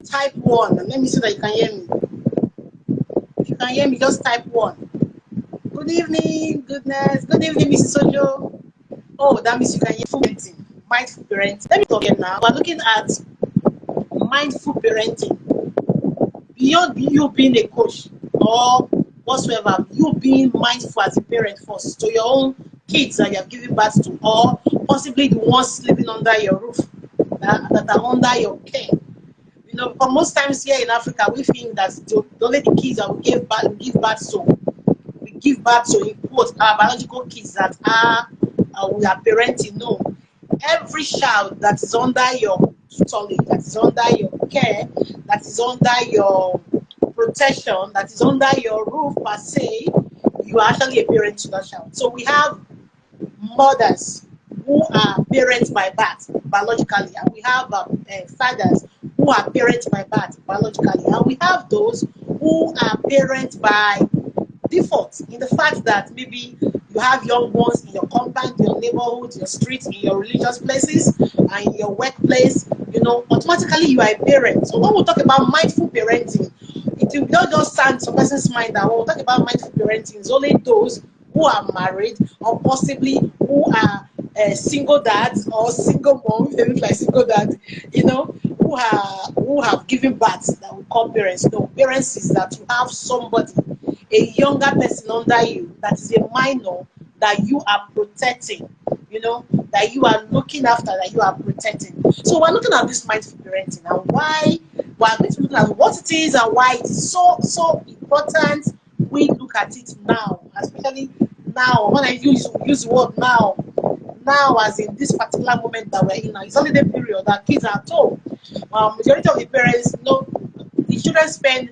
Type 1. Let me see that you can hear me. If you can hear me, just type 1. Good evening, goodness. Good evening, Mrs. Ojo. Oh, that means you can hear parenting. Mindful parenting. Let me talk here now. We're looking at mindful parenting. Beyond you being a coach or whatsoever, you being mindful as a parent first to your own kids that you have given birth to, or possibly the ones living under your roof that are under your care. You know, for most times here in Africa, we think that only the kids that we give birth to, in quotes, our biological kids that we are parenting. No, every child that is under your tutelage, that is under your care, that is under your protection, that is under your roof per se, you are actually a parent to that child. So we have mothers who are parents by birth biologically, and we have fathers who are parents by birth biologically, and we have those who are parents by default, in the fact that maybe you have young ones in your compound, your neighborhood, your street, in your religious places, and in your workplace. You know, automatically you are a parent. So when we talk about mindful parenting, it will not just stand some person's mind that when we talk about mindful parenting, it's only those who are married or possibly who are single dads or single moms, they look like single dads, you know, who have given birth that we call parents. No, parents is that you have somebody, a younger person under you that is a minor that you are protecting, you know, that you are looking after, that you are protecting. So we're looking at this mindful parenting and why we're going to look at what it is and why it is so important we look at it now, especially now. When I use the word now as in this particular moment that we're in now, it's only the period that kids are at home. Majority of the parents, you know, the children spend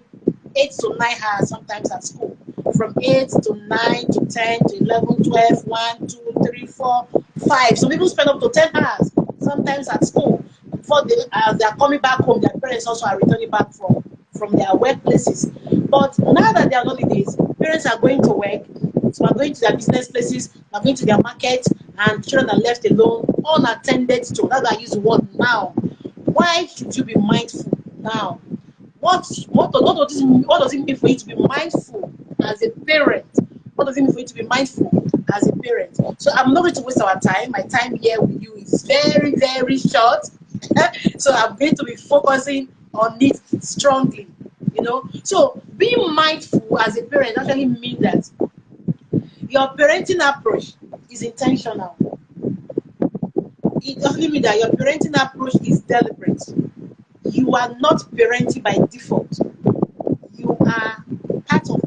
8 to 9 hours sometimes at school, from 8 to 9 to 10 to 11, 12, 1, 2, 3, 4, 5. Some people spend up to 10 hours sometimes at school. Before they are coming back home, their parents also are returning back from their workplaces. But now that they are holidays, parents are going to work, so are going to their business places, are going to their market, and children are left alone, unattended to. That's why I use the word now. Why should you be mindful now? What does it mean for you to be mindful as a parent? What does it mean for you to be mindful as a parent? So I'm not going to waste our time. My time here with you is very, very short. So I'm going to be focusing on it strongly, you know. So being mindful as a parent actually means that your parenting approach is intentional. It actually means that your parenting approach is deliberate. You are not parenting by default. You are part of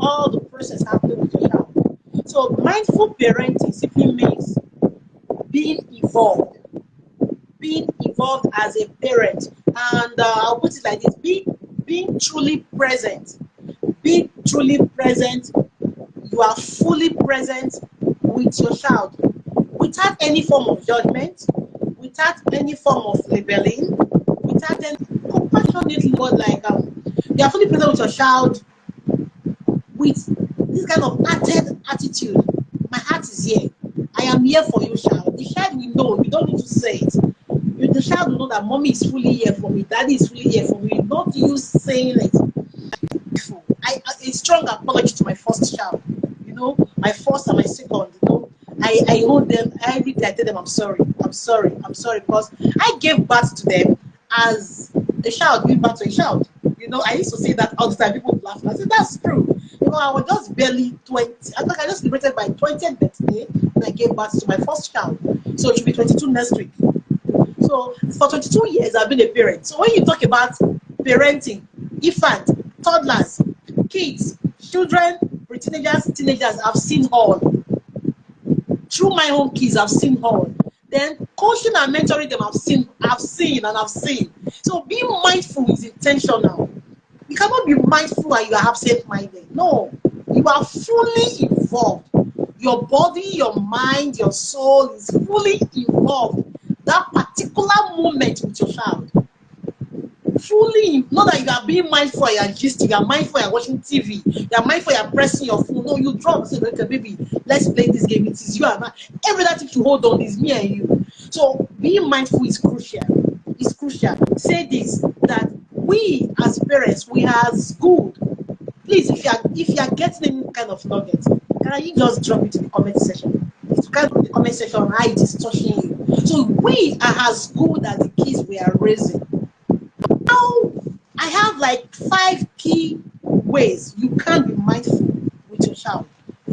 all the process happening with your child. So mindful parenting simply means being involved as a parent, and I'll put it like this: being truly present. Being truly present. You are fully present with your child, without any form of judgment, without any form of labeling, without any compassionately, but like you are fully present with your child with this kind of hearted attitude. My heart is here. I am here for you, child. The child will know. You don't need to say it. The child will know that mommy is fully here for me, daddy is fully here for me. Not you saying it. A strong apology to my first child. You know, my first and my second. You know, I hold them every day. I tell them I'm sorry, because I gave birth to them as a child, giving birth to a child. You know, I used to say that all the time. People would laugh. I said that's true. You know, I was just barely 20. I think I just celebrated my 20th birthday when I gave birth to my first child. So it should be 22 next week. So for 22 years, I've been a parent. So when you talk about parenting, infants, toddlers, kids, children, teenagers, I've seen all. Through my own kids, I've seen all. Then coaching and mentoring them, I've seen. So being mindful is intentional. You cannot be mindful and you are absent-minded. No, you are fully involved. Your body, your mind, your soul is fully involved. That particular moment with your child. Fully, not that you are being mindful, you are gisting, you are mindful, you are watching TV, you are mindful, you are pressing your phone. No, you drop, say, okay, baby, let's play this game. It is you and I. Every that thing you hold on is me and you. So being mindful is crucial. It's crucial. Say this, that parents, we are as good. Please, if you are getting any kind of nuggets, can you just drop it in the comment section? It's kind of the comment section how it is touching you. So we are as good as the kids we are raising. Now, I have like 5 key ways you can be mindful with your child.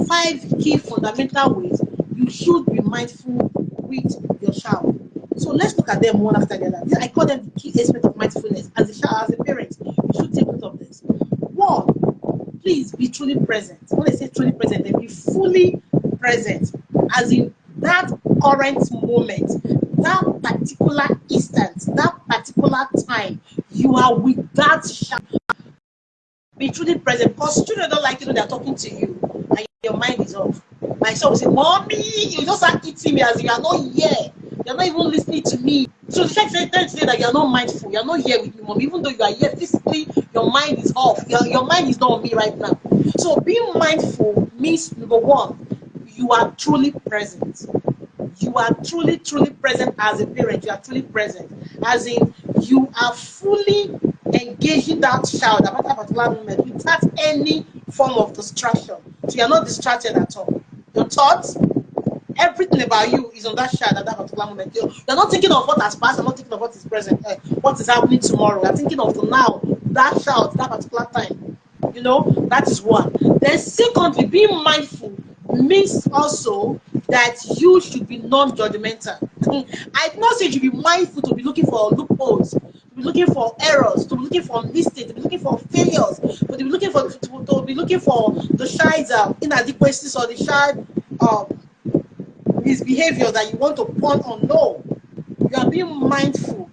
5 key fundamental ways you should be mindful with your child. So let's look at them one after the other. I call them the key aspect of mindfulness. As a child, as a parent, you should take note of this. 1, please be truly present. When I say truly present, then be fully present. As in that current moment, that particular instant, that particular time, you are with that child. Be truly present, because children don't like to know they're talking to you and your mind is off. My son will say, Mommy, you just are eating me as you are not here. You're not even listening to me. So the child tends to say that you're not mindful. You're not here with me, Mom. Even though you are here physically, your mind is off. Your mind is not on me right now. So being mindful means, number 1, you are truly present. You are truly present as a parent. You are truly present. As in, you are fully engaging that child at that particular moment without any form of distraction. So you are not distracted at all. Your thoughts, everything about you is on that child at that particular moment. You're not thinking of what has passed. You're not thinking of what is present, what is happening tomorrow. You're thinking of the now, that child, that particular time. You know, that is 1. Then secondly, being mindful means also that you should be non-judgmental. I do not say you should be mindful to be looking for loopholes, to be looking for errors, to be looking for mistakes, to be looking for failures, to be looking for the child's inadequacies or the child misbehavior that you want to point on. No, you are being mindful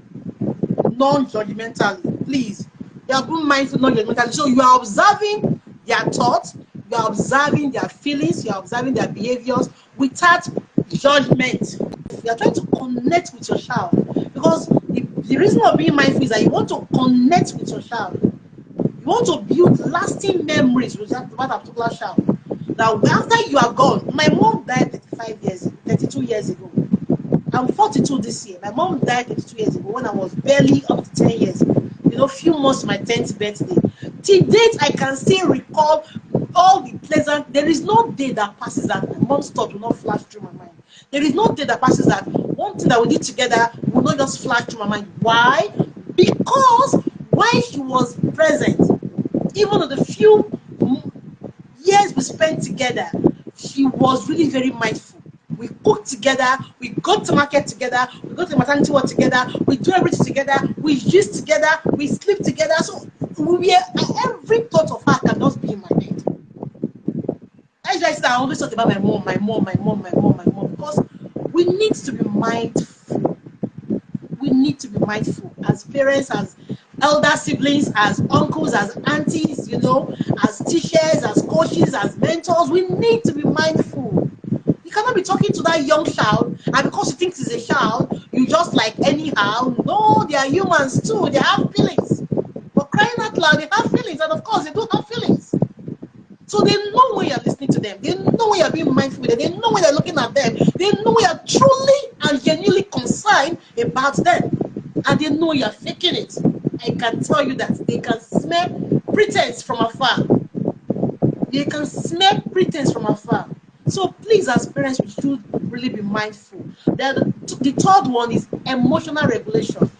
non-judgmentally. Please, you are being mindful non-judgmentally. So you are observing their thoughts, you are observing their feelings, you are observing their behaviors without judgment. You are trying to connect with your child, because the reason of being mindful is that you want to connect with your child. You want to build lasting memories with that particular child. Now, after you are gone, my mom died 32 years ago. I'm 42 this year. My mom died 32 years ago when I was barely up to 10 years. You know, few months to my 10th birthday. Till date, I can still recall all the pleasant. There is no day that passes that my mom's thought will not flash through my mind. There is no day that passes that one thing that we did together will not just flash through my mind. Why? Because while she was present, even in the few years we spent together, she was really very mindful. We cooked together, we go to market together, we go to the maternity ward together, we do everything together, we use together, we sleep together. So every thought of her can just be in my head. That's why I said I always talk about my mom, because we need to be mindful. We need to be mindful as parents, as elder siblings, as uncles, as aunties, you know, as teachers, as coaches, as mentors. We need to be mindful. You cannot be talking to that young child, and because you think he's a child, you just like anyhow. No, they are humans too. They have feelings. But crying out loud, they have feelings, and of course, they do have feelings. So they know when you're listening to them. They know when you're being mindful with them. They know when you're looking at them. They know when you're truly and genuinely concerned about them. And they know you're faking it. I can tell you that they can smell pretense from afar. They can smell pretense from afar. So please, as parents, we should really be mindful. The third one is emotional regulation.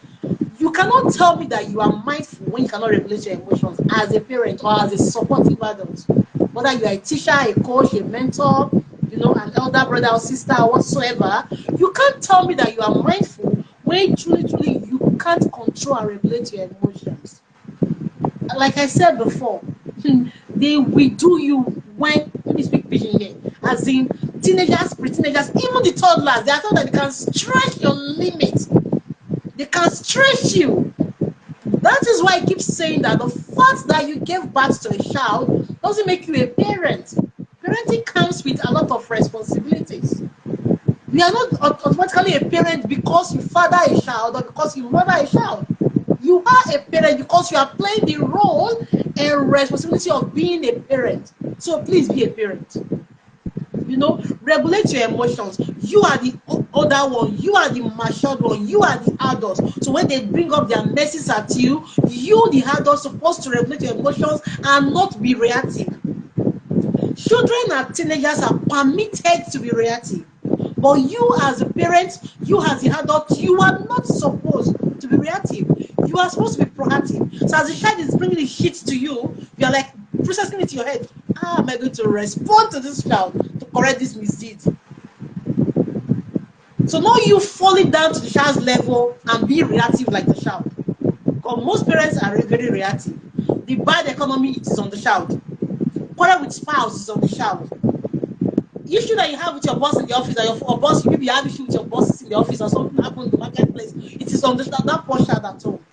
You cannot tell me that you are mindful when you cannot regulate your emotions as a parent or as a supportive adult. Whether you are a teacher, a coach, a mentor, you know, an elder brother or sister or whatsoever, you can't tell me that you are mindful when truly you can't control and regulate your emotions. Like I said before, they will do you when, let me speak pidgin here, as in teenagers, pre-teenagers, even the toddlers, they are told that they can stretch your limits. They can stretch you. That is why I keep saying that the fact that you gave birth to a child doesn't make you a parent. Parenting comes with a lot of responsibilities. You are not automatically a parent because you father a child or because you mother a child. You are a parent because you are playing the role and responsibility of being a parent. So please be a parent. You know, regulate your emotions. You are the older one, you are the matured one, you are the adult. So when they bring up their messes at you, you the adult supposed to regulate your emotions and not be reactive. Children and teenagers are permitted to be reactive, but you as a parent, you as the adult, you are not supposed to be reactive. You are supposed to be proactive. So as the child is bringing the shit to you, you are like processing it in your head. How am I going to respond to this child to correct this misdeed? So now you falling down to the child's level and be reactive like the child. Because most parents are very reactive. The bad economy, it is on the child. Quarrel with spouse is on the child. Issue that you have with your boss in the office, that your boss, maybe you have issue with your bosses in the office, or something happened in the marketplace, it is on the child, that poor child at home.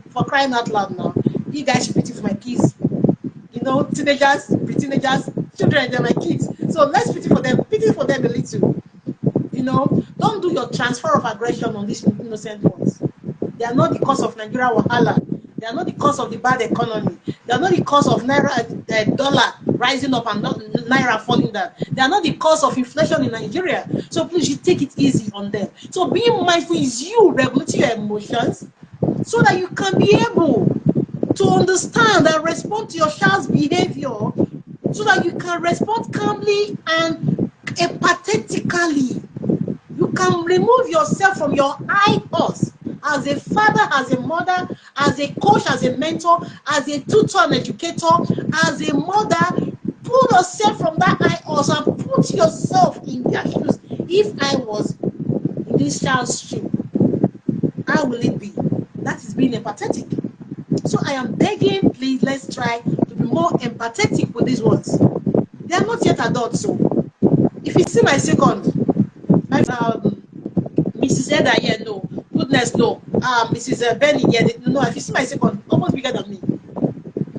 For crying out loud now. You guys should pity for my kids. You know, teenagers, pre-teenagers, children, they're my kids. So let's pity for them a little. You know, don't do your transfer of aggression on these innocent ones. They are not the cause of Nigeria wahala. They are not the cause of the bad economy. They are not the cause of naira, dollar rising up and naira falling down. They are not the cause of inflation in Nigeria. So please, you take it easy on them. So being mindful is you regulating your emotions so that you can be able to understand and respond to your child's behavior, so that you can respond calmly and empathetically. You can remove yourself from your I us as a father, as a mother, as a coach, as a mentor, as a tutor and educator, as a mother. Pull yourself from that I us and put yourself in their shoes. If I was in this child's shoe, how will it be? That is being empathetic. So I am begging, please, let's try to be more empathetic with these ones. They are not yet adults, so if you see my second, Mrs. Eda here, no. Goodness, no. Mrs. Benny here, no. If you see my second, almost bigger than me.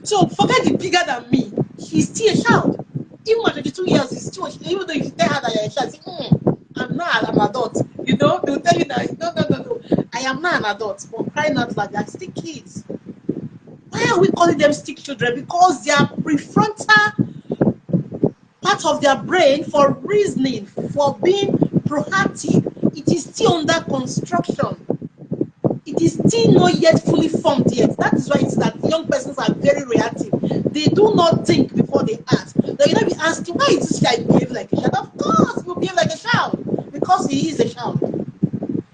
So forget the bigger than me. He's still a child. Even at 22 years, he's still a child. Even though you tell her that you're a child, say, I'm not an adult. You know, they'll tell you that, no. I am not an adult. But crying out like that, still kids. Why are we calling them stick children? Because their prefrontal part of their brain for reasoning, for being proactive, it is still under construction. It is still not yet fully formed yet. That is why it's that young persons are very reactive. They do not think before they act. They will not be asking, why is this child behave like a child? Of course, he will behave like a child because he is a child.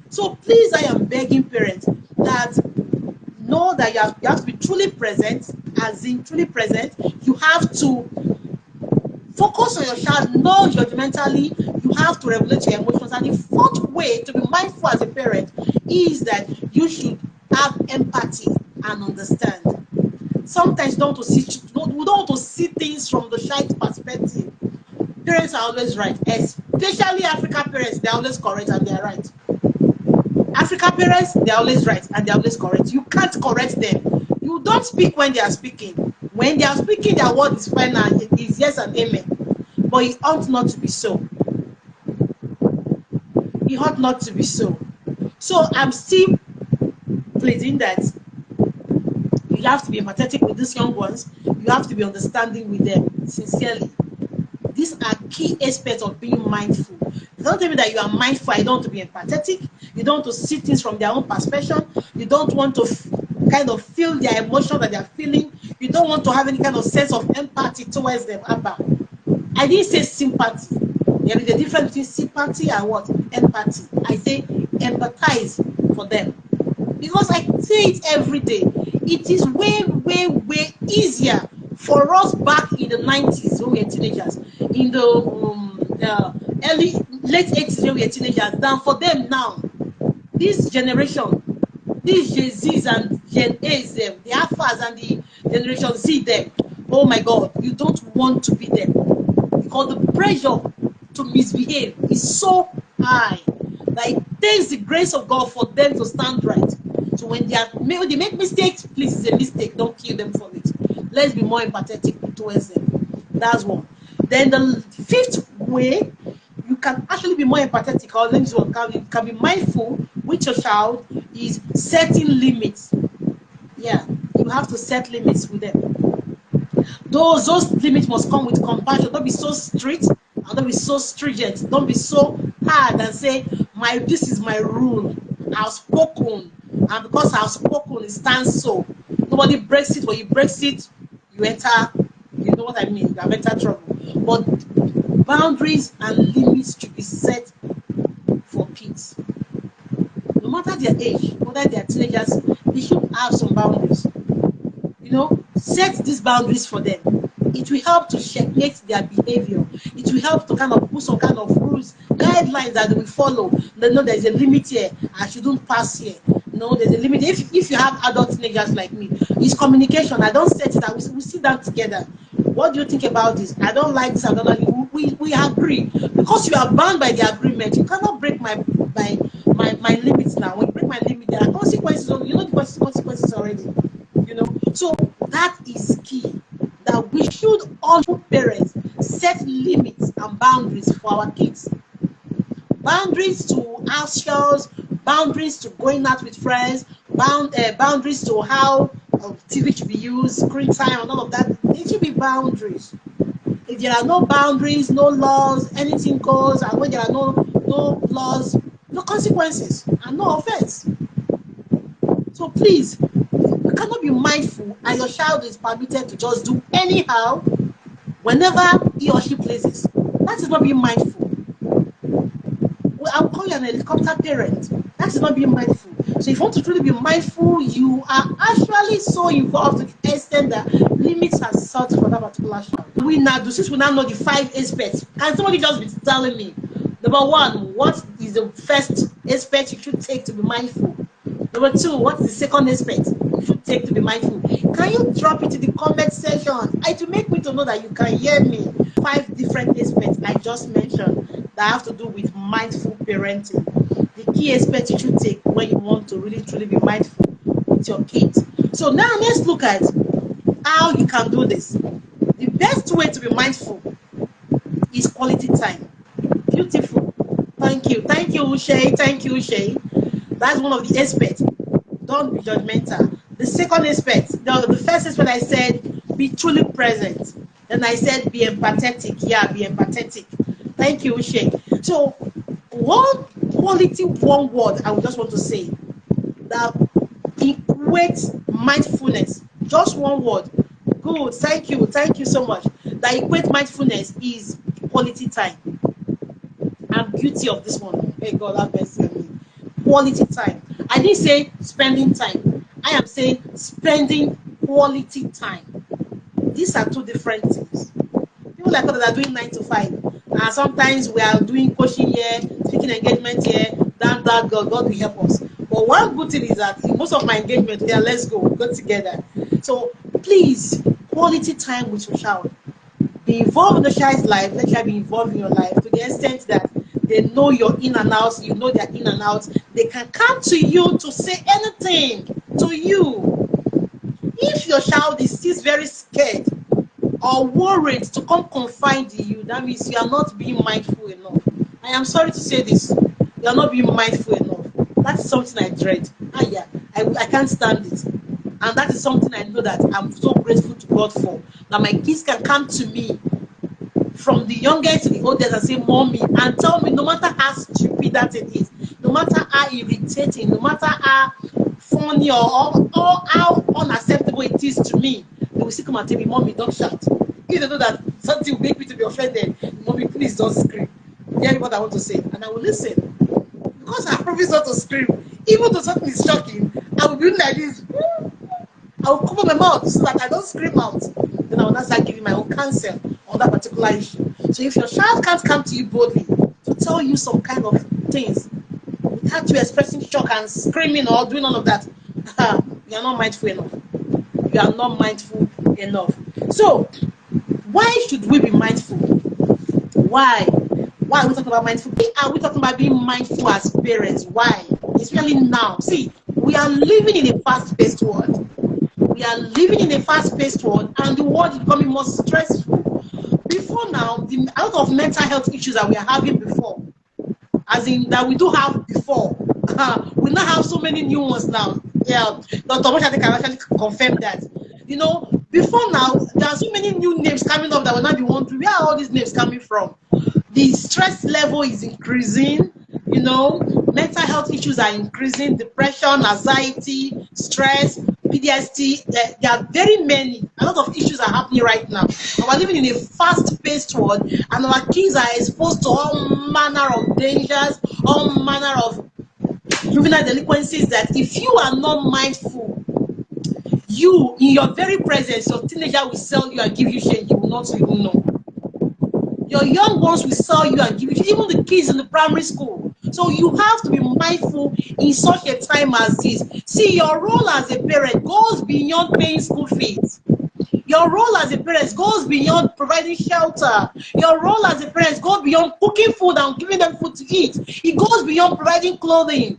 So please, I am begging parents that know that you have to be truly present, as in truly present. You have to focus on your child, non-judgmentally. You have to regulate your emotions. And the fourth way to be mindful as a parent is that you should have empathy and understand. Sometimes we don't want to see things from the child's perspective. Parents are always right, especially African parents. They're always correct and they're right. African parents, they're always right and they're always correct. You can't correct them. You don't speak when they are speaking. When they are speaking, their word is final, it is yes and amen. But it ought not to be so. It ought not to be so. So I'm still pleading that you have to be empathetic with these young ones. You have to be understanding with them, sincerely. These are key aspects of being mindful. Don't tell me that you are mindful. I don't want to be empathetic. You don't want to see things from their own perspective. You don't want to kind of feel their emotion that they are feeling. You don't want to have any kind of sense of empathy towards them. I didn't say sympathy. There is a difference between sympathy and what? Empathy. I say empathize for them. Because I say it every day. It is way easier for us back in the 90s when we were teenagers, in the late 80s when we were teenagers, than for them now. This generation, these Gen Zs and Gen As, the Alphas and the Generation Z, them, oh my God, you don't want to be them. Because the pressure to misbehave is so high that it takes the grace of God for them to stand right. So when they make mistakes, please, it's a mistake. Don't kill them for it. Let's be more empathetic towards them. That's one. Then the fifth way you can actually be more empathetic, or you can be mindful with your child, is setting limits. Yeah, you have to set limits with them. Those limits must come with compassion. Don't be so strict And don't be so stringent. Don't be so hard and say, this is my rule. I've spoken. And because I've spoken, it stands so. Nobody breaks it. When you break it, you enter, you know what I mean, you have entered trouble. But boundaries and limits should be set for kids. No matter their age, whether they are teenagers, they should have some boundaries. You know, set these boundaries for them. It will help to checkmate their behavior. It will help to kind of put some kind of rules, guidelines that they will follow. They know there's a limit here. I shouldn't pass here. No, there's a limit. If you have adult teenagers like me, it's communication. I don't set it. We sit down together. What do you think about this? I don't like this. I don't like it. We agree. Because you are bound by the agreement, you cannot break my limits now. When you break my limit, there are consequences. You know the consequences already. You know. So that is key. That we should all parents set limits and boundaries for our kids. Boundaries to house chores, boundaries to going out with friends, boundaries to how TV should be used, screen time, and all of that. There should be boundaries. If there are no boundaries, no laws, anything goes, and when there are no laws, no consequences and no offense. So please, you cannot be mindful and your child is permitted to just do anyhow whenever he or she pleases. That is not being mindful. I'll call you an helicopter parent. That is not being mindful. So if you want to truly be mindful, you are actually so involved to the extent that limits are set for that particular child. Since we now know the 5 aspects, can somebody just be telling me, number 1, what is the first aspect you should take to be mindful? Number 2, what is the second aspect you should take to be mindful? Can you drop it in the comment section? It will make me to know that you can hear me. 5 different aspects I just mentioned that have to do with mindful parenting. The key aspects you should take when you want to really truly be mindful with your kids. So now let's look at how you can do this. The best way to be mindful is quality time. Beautiful. Thank you, Ushay. Thank you, Ushay. That's one of the aspects. Don't be judgmental. The second aspect, the first aspect I said, be truly present. Then I said, be empathetic. Yeah, be empathetic. Thank you, Ushay. So, one word I would just want to say that equates mindfulness. Just one word. Good. Thank you so much. That equates mindfulness is quality time. I'm guilty of this one. Hey, God, have mercy on me. Quality time. I didn't say spending time. I am saying spending quality time. These are 2 different things. People like us that are doing 9 to 5. And sometimes we are doing coaching here, speaking engagement here, that God will help us. But one good thing is that in most of my engagement, yeah, let's go together. So please, quality time with your child. Be involved in the child's life. Let your child be involved in your life to the extent that they know your in and outs, you know their in and outs. They can come to you to say anything to you. If your child is still very scared or worried to come confide in you, that means you are not being mindful enough. I am sorry to say this. You are not being mindful enough. That's something I dread. I can't stand it. And that is something I know that I'm so grateful to God for. That my kids can come to me from the youngest to the oldest and say, Mommy, and tell me, no matter how stupid that it is, no matter how irritating, no matter how funny or how unacceptable it is to me, they will still come and tell me, Mommy, don't shout. If they know that something will make me to be offended, Mommy, please don't scream. Hear me what I want to say, and I will listen. Because I promise not to scream. Even though something is shocking, I will be like this. I will cover my mouth so that I don't scream out. Then I will not start giving my own counsel on that particular issue. So if your child can't come to you boldly to tell you some kind of things without you expressing shock and screaming or doing all of that, you are not mindful enough. You are not mindful enough. So why should we be mindful? Why? Why are we talking about mindful? Why are we talking about being mindful as parents? Why? Especially now. See, we are living in a fast-paced world. We are living in a fast-paced world, and the world is becoming more stressful. Before now, the out of mental health issues that we are having before, as in that we do have before, we now have so many new ones now. Yeah, Dr. Moshade can actually confirm that. You know, Before now, there are so many new names coming up that will not be wondering where are all these names coming from. The stress level is increasing, you know, mental health issues are increasing, depression, anxiety, stress, PTSD. There are very many, a lot of issues are happening right now. And we're living in a fast-paced world, and our kids are exposed to all manner of dangers, all manner of juvenile delinquencies that if you are not mindful, you, in your very presence, your teenager will sell you and give you shame you will not even know. Your young ones will sell you and give you, even the kids in the primary school. So you have to be mindful in such a time as this. See, your role as a parent goes beyond paying school fees. Your role as a parent goes beyond providing shelter. Your role as a parent goes beyond cooking food and giving them food to eat. It goes beyond providing clothing.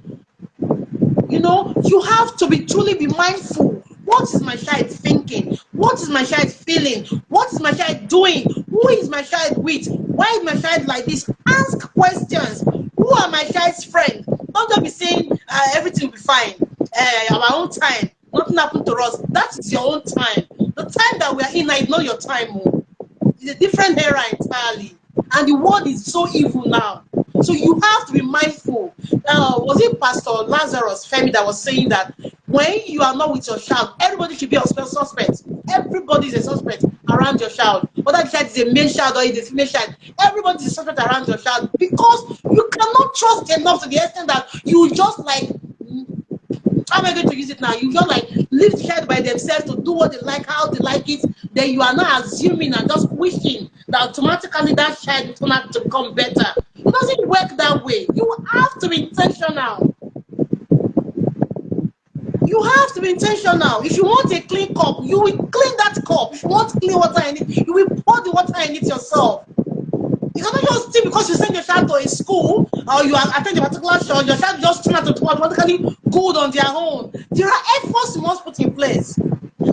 You know, you have to truly be mindful. What is my child thinking? What is my child feeling? What is my child doing? Who is my child with? Why is my child like this? Ask questions. Who are my child's friends? Don't just be saying everything will be fine. Our own time. Nothing happened to us. That is your own time. The time that we are in now is not your time. It's a different era entirely. And the world is so evil now. So you have to be mindful. Was it Pastor Lazarus Femi that was saying that when you are not with your child, everybody should be a suspect. Everybody is a suspect around your child. Whether the child is a male child or is a female child, everybody is a suspect around your child because you cannot trust enough to the extent that you just like, how am I going to use it now? You just like leave the child by themselves to do what they like, how they like it. Then you are not assuming and just wishing that automatically that child is going to have to become better. It doesn't work that way. You have to be intentional. You have to be intentional. If you want a clean cup, you will clean that cup. If you want clean water in it, you will pour the water in it yourself. You cannot just think because you send your child to a school or you attend a particular church, your child just turn out to automatically good on their own. There are efforts you must put in place.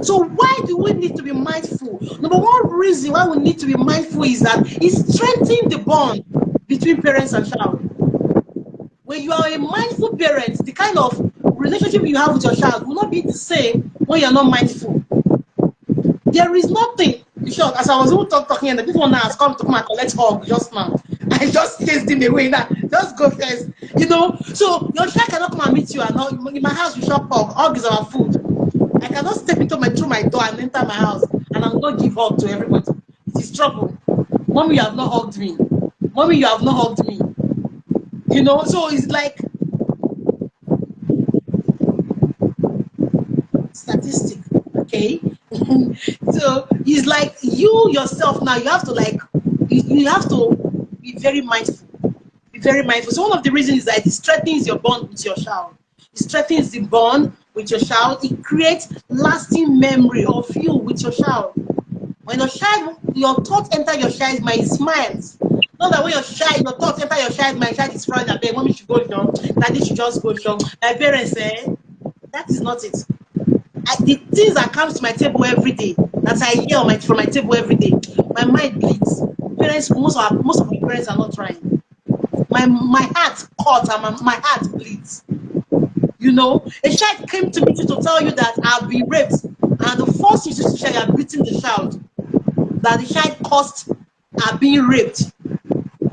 So why do we need to be mindful? Number one reason why we need to be mindful is that it strengthens the bond between parents and child. When you are a mindful parent, the kind of relationship you have with your child will not be the same when you are not mindful. There is nothing. Sure, as I was even talking, and this one now has come to come and collect hug just now. I just chased him away now. Just go first. You know, so your child cannot come and meet you and hug. In my house, we shop hug. Hug is our food. I cannot step through my door and enter my house and I will not give hug to everybody. It is trouble. Mommy, you have not hugged me. Mommy, you have not hugged me. You know, so it's like statistic, okay? So it's like you yourself now, you have to like, you have to be very mindful. Be very mindful. So one of the reasons is that it strengthens your bond with your child. It strengthens the bond with your child. It creates lasting memory of you with your child. When your child, your thoughts enter your child's mind, it smiles. Not that when your thoughts enter your child's mind, child is frowning, that mommy should go strong, daddy should just go strong. My parents say, that is not it. The things that comes to my table every day, that I hear from my table every day, my mind bleeds. Parents, most of my parents are not trying. My heart cuts and my heart bleeds. You know, a child came to me to tell you that I've been raped, and the first thing you say, you're beating the child, that the child caused being raped.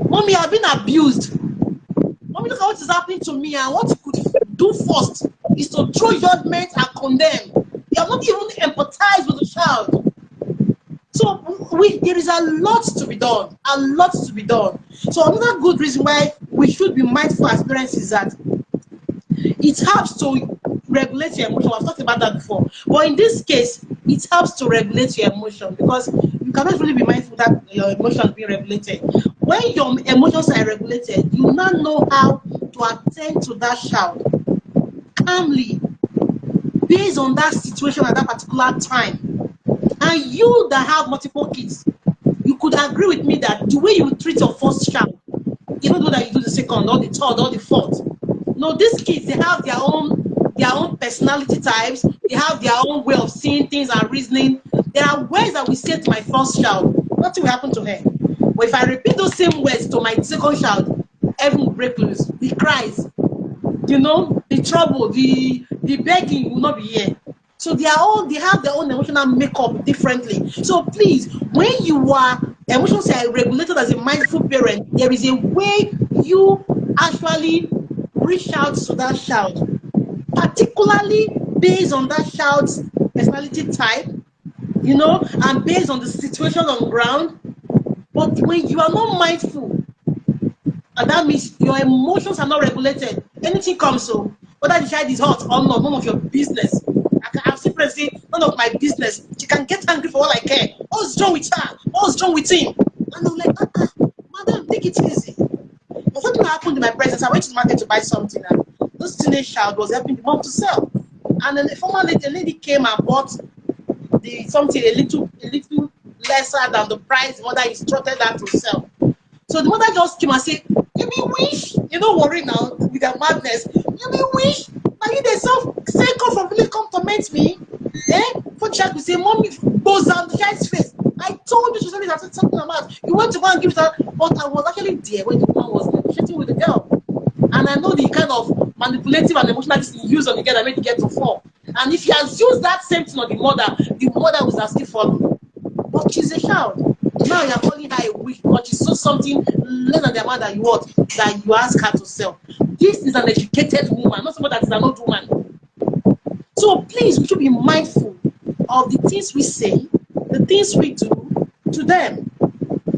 Mommy, I've been abused. Mommy, look at what is happening to me, and what you could do first is to throw judgment and condemn. You have not even empathized with the child. So there is a lot to be done. A lot to be done. So another good reason why we should be mindful as parents is that it helps to regulate your emotion. I've talked about that before. But in this case, it helps to regulate your emotion because you cannot really be mindful that your emotions being regulated. When your emotions are regulated, you now know how to attend to that child calmly based on that situation at that particular time. And you that have multiple kids, you could agree with me that the way you treat your first child, even though that you do the second or the third or the fourth, no, these kids, they have their own personality types, they have their own way of seeing things and reasoning. There are words that we say to my first child, nothing will happen to her. But if I repeat those same words to my second child, everything will break loose. He cries. You know, the trouble, the begging will not be here. So they have their own emotional makeup differently. So please, when you are emotionally regulated as a mindful parent, there is a way you actually reach out to that child, particularly based on that child's personality type, and based on the situation on ground. But when you are not mindful, and that means your emotions are not regulated, anything comes. So whether the child is hot or not, none of your business. I've seen parents say, none of my business. She can get angry for all I care. What's wrong with her? What's wrong with him? And I'm like, madam, take it easy. But something happened in my presence. I went to the market to buy something, and this teenage child was helping the mom to sell. And then the lady came and bought something a little lesser than the price the mother instructed her to sell. So the mother just came and said, you mean wish? You don't worry now with their madness. You mean wish? Now you say come from village, come torment me. For child to say, mommy goes down the child's face. I told you to say something about. You want to go and give her, but I was actually there when the man was negotiating with the girl. And I know the kind of manipulative and emotional thing you use on the girl that made the girl to fall. And if he has used that same thing on the mother will still follow. But she's a child. Now you're calling her a witch, but she saw something less than the amount that you ask her to sell. This is an educated woman, not somebody that is an old woman. So please, we should be mindful of the things we say, the things we do to them.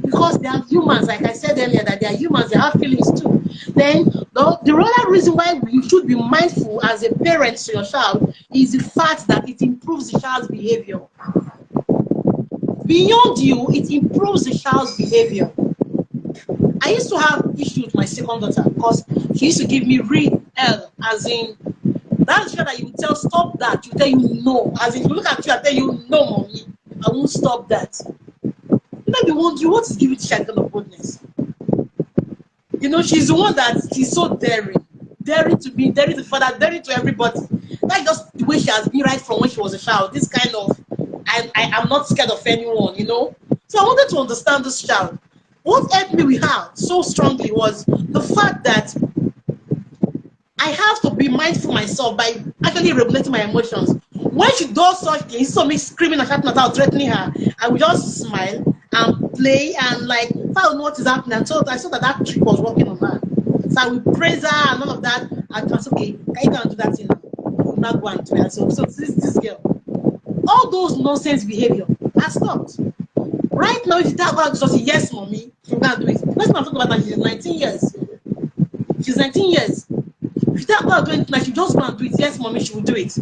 Because they are humans, like I said earlier, that they are humans, they have feelings too. Then the other reason why you should be mindful as a parent to your child is the fact that it improves the child's behavior. Beyond you, it improves the child's behavior. I used to have issues with my second daughter because she used to give me real L, as in that's the that you tell stop that, you tell you no, as in you look at you and tell you no, mommy, I won't stop that. You want to give it child kind of boldness. She's the one that she's so daring to be, daring to father, daring to everybody. That's just the way she has been right from when she was a child. This kind of I'm not scared of anyone, So I wanted to understand this child. What helped me with her so strongly was the fact that I have to be mindful myself by actually regulating my emotions. When she does such things, she saw me screaming and shouting at her, threatening her, I would just smile and play and like find what is happening. And so I saw that trick was working on her. So I would praise her and all of that. And I was okay, can you go and do that thing now? I would not go and do it. So this girl, all those nonsense behavior has stopped. Right now, if you tell her to say yes, mommy, she can't do it. The person I'm talking about, she's 19 years. She's 19 years. If you tell her to do it, like she just want to do it, yes, mommy, she will do it.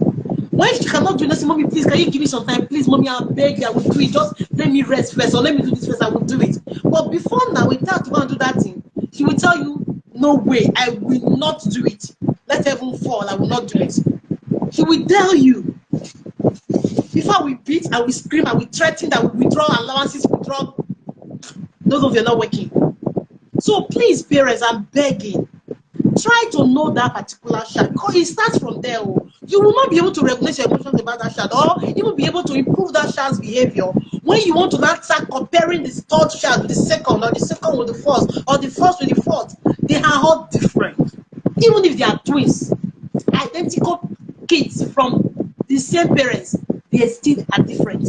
When she cannot do it, say, mommy, please, can you give me some time? Please, mommy, I'll beg you, I will do it. Just let me rest first, or let me do this first, I will do it. But before now, we tell her to go and do that thing, she will tell you, no way, I will not do it. Let heaven fall, I will not do it. She will tell you. Before we beat, I will scream, I will threaten, I will withdraw allowances, withdraw. Those of you are not working. So please, parents, I'm begging. Try to know that particular child because it starts from there. You will not be able to regulate your emotions about that child, or you will be able to improve that child's behavior when you want to not start comparing the third child with the second, or the second with the first, or the first with the fourth. They are all different. Even if they are twins, identical kids from the same parents, they still are different.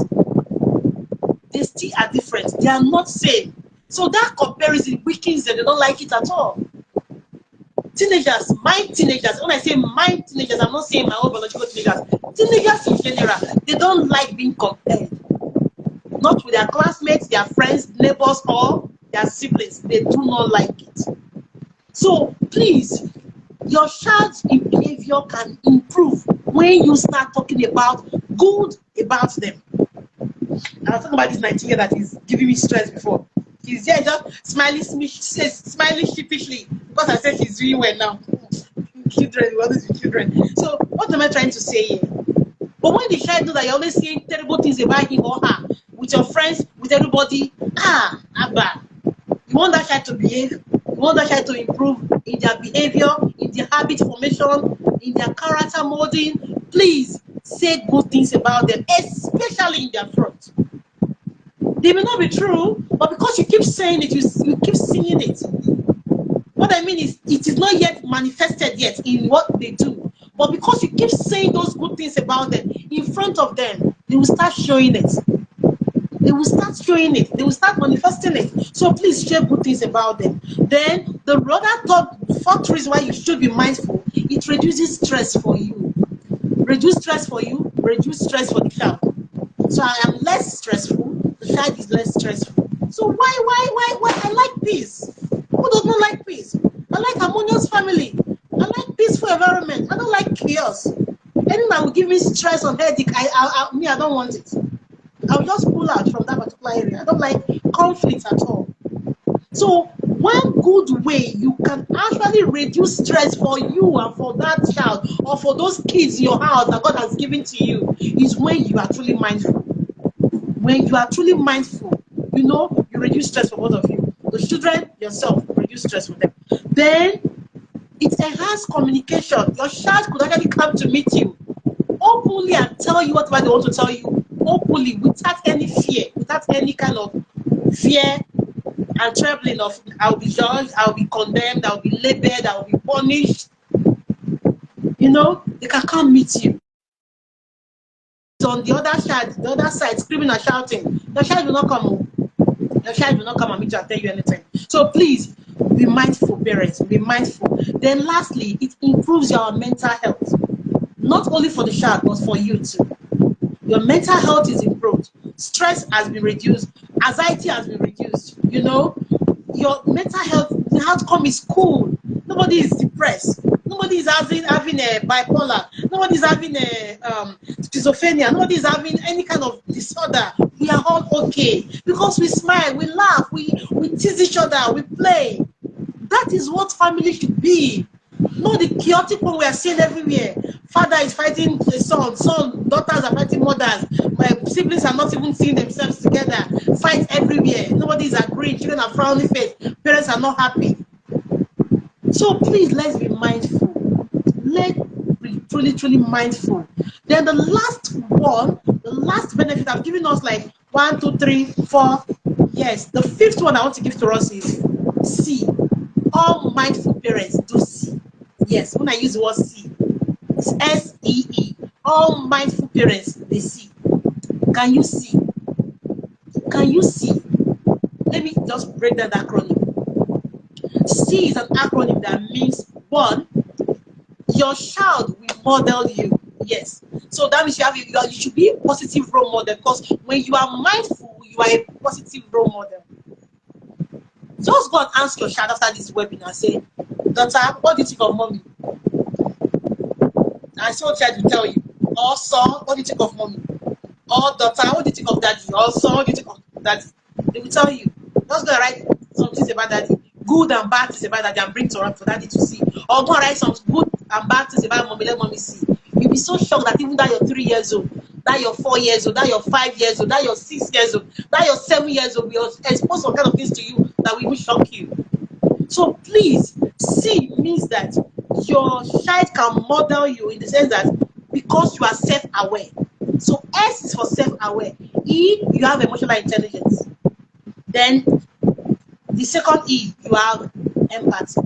They still are different. They are not same. So that comparison weakens them. They don't like it at all. Teenagers, my teenagers, when I say my teenagers, I'm not saying my own biological teenagers. Teenagers in general, they don't like being compared. Not with their classmates, their friends, neighbors, or their siblings. They do not like it. So please, your child's behavior can improve when you start talking about good about them. And I was talking about this 19-year that is giving me stress before. She's there just smiling sheepishly because I said she's doing well now. Children, we always be children. So what am I trying to say here? But when the child knows that you're always saying terrible things about him or her with your friends, with everybody, Abba, you want that child to behave, you want that child to improve in their behavior, in their habit formation, in their character molding. Please say good things about them, especially in their front. They may not be true, but because you keep saying it, you keep seeing it. What I mean is, it is not yet manifested yet in what they do. But because you keep saying those good things about them in front of them, they will start showing it. They will start showing it. They will start manifesting it. So please share good things about them. Then the fourth reason why you should be mindful, it reduces stress for you. Reduce stress for you, reduce stress for the child. So I am less stressful, the child is less stressful. So why? I like peace. Who does not like peace? I like harmonious family. I like peaceful environment. I don't like chaos. Anything that will give me stress or headache, I don't want it. I'll just pull out from that particular area. I don't like conflict at all. So one good way you can actually reduce stress for you and for that child or for those kids in your house that God has given to you is when you are truly mindful. When you are truly mindful, you reduce stress for both of you. The children, yourself, reduce stress for them. Then it enhances communication. Your child could actually come to meet you openly and tell you whatever they want to tell you openly, without any fear, without any kind of fear and trembling of I'll be judged, I'll be condemned, I'll be labeled, I'll be punished. They can come meet you. On the other side, screaming and shouting, your child will not come. Your child will not come and meet you and tell you anything. So please be mindful, parents. Be mindful. Then lastly, it improves your mental health. Not only for the child, but for you too. Your mental health is improved. Stress has been reduced. Anxiety has been reduced. Your mental health, the outcome is cool. Nobody is depressed. Nobody is having a bipolar. Nobody is having a schizophrenia. Nobody is having any kind of disorder. We are all okay because we smile, we laugh, we tease each other, we play. That is what family should be. Not the chaotic one we are seeing everywhere. Father is fighting the son, daughters are fighting mothers. My siblings are not even seeing themselves together. Fight everywhere. Nobody is agreeing. Children are frowning face. Parents are not happy. So please, let's be mindful. Let's be truly mindful. Then the last benefit I've given us like 1, 2, 3, 4. Yes, the fifth one I want to give to us is see. All mindful parents do see. Yes, when I use the word see, it's S-E-E. All mindful parents, they see. Can you see? Can you see? Let me just break that acronym. C is an acronym that means 1, your child will model you. Yes. So that means you should be a positive role model, because when you are mindful, you are a positive role model. Just go and ask your child after this webinar and say, daughter, what do you think of mommy? And so child will tell you, or son, what do you think of mommy? Or daughter, what do you think of daddy? Or son, what do you think of daddy? They will tell you. Just go and write some things about daddy, good and bad things about daddy, and bring to her for daddy to see. Or go and write some good and bad things about mommy, let mommy see. You'll be so shocked that even that you're 3 years old, that you're 4 years old, that you're 5 years old, that you're 6 years old, that you're 7 years old, we'll expose some kind of things to you that will even shock you. So please, C means that your child can model you in the sense that because you are self-aware. So S is for self-aware. E, you have emotional intelligence. Then the second E, you have empathy.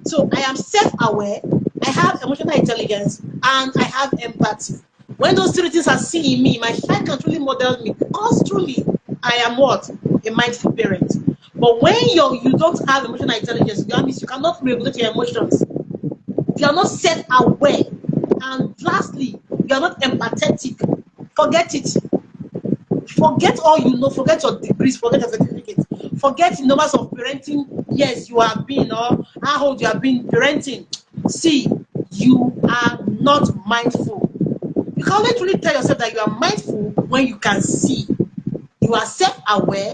So I am self-aware, I have emotional intelligence, and I have empathy. When those 3 things are seen in me, my child can truly model me, because truly I am what? A mindful parent. But when you don't have emotional intelligence, that means you cannot regulate your emotions. You are not self-aware. And lastly, you are not empathetic. Forget it. Forget all you know. Forget your degrees. Forget your certificates. Forget the numbers of parenting years you have been or how old you have been parenting. See, you are not mindful. You can only truly tell yourself that you are mindful when you can see. You are self-aware,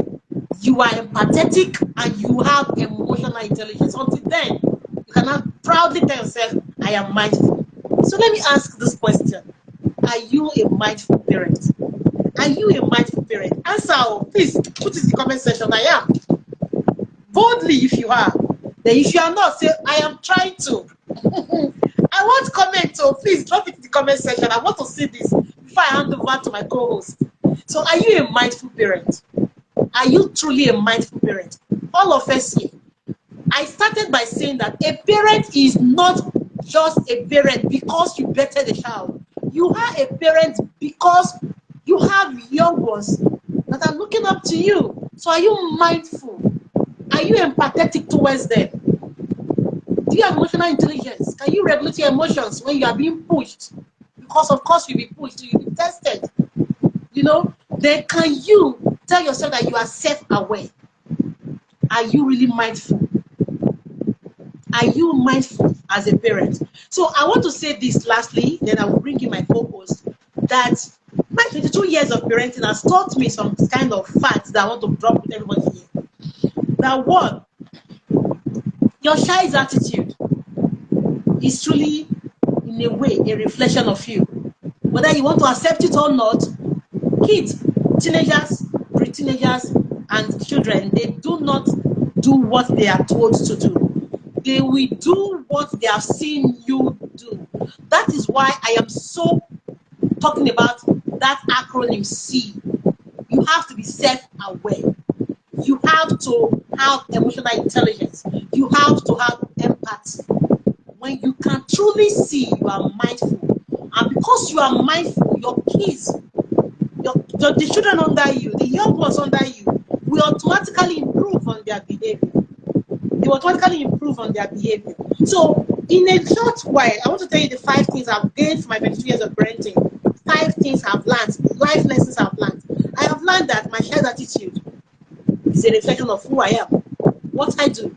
you are empathetic, and you have emotional intelligence. Until then, you cannot proudly tell yourself, I am mindful. So let me ask this question. Are you a mindful parent? Are you a mindful parent? Answer, please put it in the comment section. I am. Boldly if you are. Then if you are not, say, I am trying to. I want comment, so please drop it in the comment section. I want to see this before I hand over to my co-host. So are you a mindful parent? Are you truly a mindful parent? All of us here. I started by saying that a parent is not just a parent because you bettered the child. You are a parent because you have young ones that are looking up to you. So are you mindful? Are you empathetic towards them? Do you have emotional intelligence? Can you regulate your emotions when you are being pushed? Because of course you'll be pushed, you'll be tested. You know, then can you tell yourself that you are self-aware? Are you really mindful? Are you mindful as a parent? So I want to say this lastly, then I will bring in my focus, that my 22 years of parenting has taught me some kind of facts that I want to drop with everybody here. That one, your child's attitude is truly, in a way, a reflection of you. Whether you want to accept it or not, kids, teenagers, pre-teenagers, and children, they do not do what they are told to do. They will do what they have seen you do. That is why I am so talking about that acronym C. You have to be self-aware. You have to have emotional intelligence. You have to have empathy. When you can truly see, you are mindful. And because you are mindful, your kids, the children under you, the young ones under you, will automatically improve on their behavior. They will automatically improve on their behavior. So, in a short while, I want to tell you the 5 things I've gained from my 22 years of parenting. 5 things I've learned, life lessons I've learned. I have learned that my child's attitude is a reflection of who I am, what I do.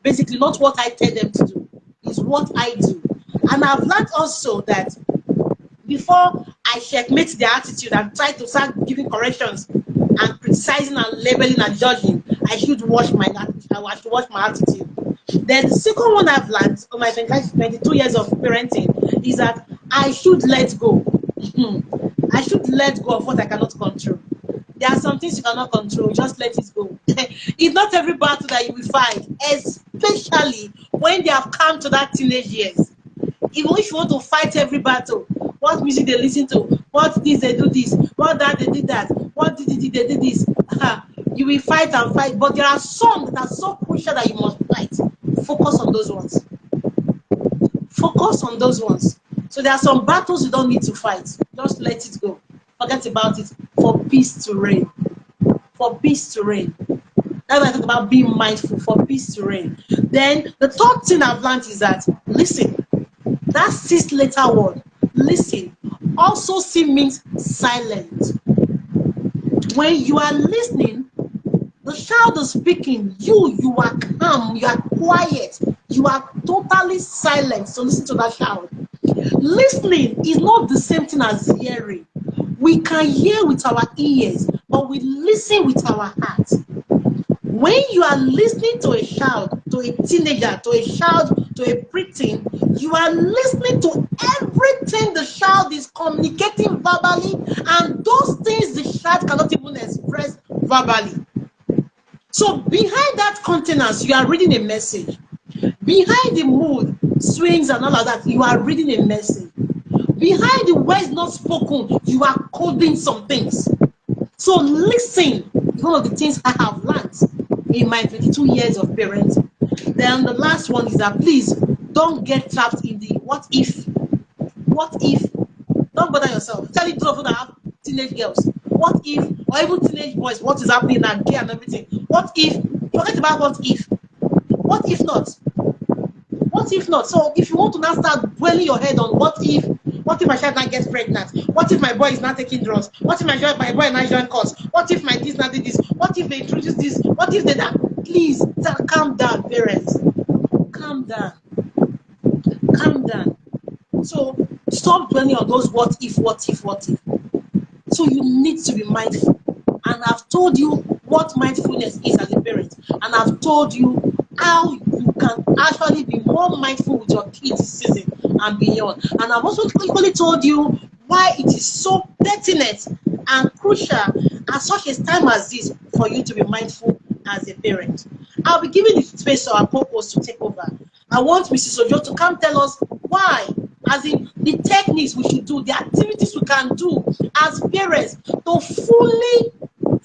Basically, not what I tell them to do, is what I do. And I've learned also that before I checkmate their attitude and try to start giving corrections and criticizing and labeling and judging, I should watch my attitude. Then the second one I've learned on my 22 years of parenting is that I should let go. I should let go of what I cannot control. There are some things you cannot control, just let it go. It's not every battle that you will fight, especially when they have come to that teenage years. Even if you want to fight every battle, what music they listen to, what this they do this, what that they did that, what did they did this. You will fight and fight, but there are some that are so crucial that you must fight. Focus on those ones. Focus on those ones. So there are some battles you don't need to fight. Just let it go. Forget about it. For peace to reign. For peace to reign. That's why I talk about being mindful, for peace to reign. Then the third thing I've learned is that, listen, that 6-letter word, listen, also still means silent. When you are listening, the child is speaking, you are calm, you are quiet, you are totally silent. So listen to that child. Listening is not the same thing as hearing. We can hear with our ears, but we listen with our heart. When you are listening to a child, to a teenager, to a child, to a preteen, you are listening to everything the child is communicating verbally, and those things the child cannot even express verbally. So behind that contenance, you are reading a message. Behind the mood, swings and all of that, you are reading a message. Behind the words not spoken, you are coding some things. So listen is one of the things I have learned in my 22 years of parenting. Then the last one is that please don't get trapped in the what if. What if? Don't bother yourself. Tell it to those that have teenage girls. What if? Or even teenage boys, what is happening and care and everything. What if? Forget about what if. What if not? What if not? So if you want to now start dwelling your head on what if my child not gets pregnant? What if my boy is not taking drugs? What if my boy is not joining course? What if my this not did this? What if they introduce this? What if they that? Please calm down, parents. Calm down. Calm down. So stop dwelling on those what if. So you need to be mindful. And I've told you what mindfulness is as a parent. And I've told you how you can actually be more mindful with your kids this season and beyond. And I've also equally told you why it is so pertinent and crucial at such a time as this for you to be mindful as a parent. I'll be giving the space to our purpose to take over. I want Mrs. Ojo to come tell us why, as in the techniques we should do, the activities we can do as parents to fully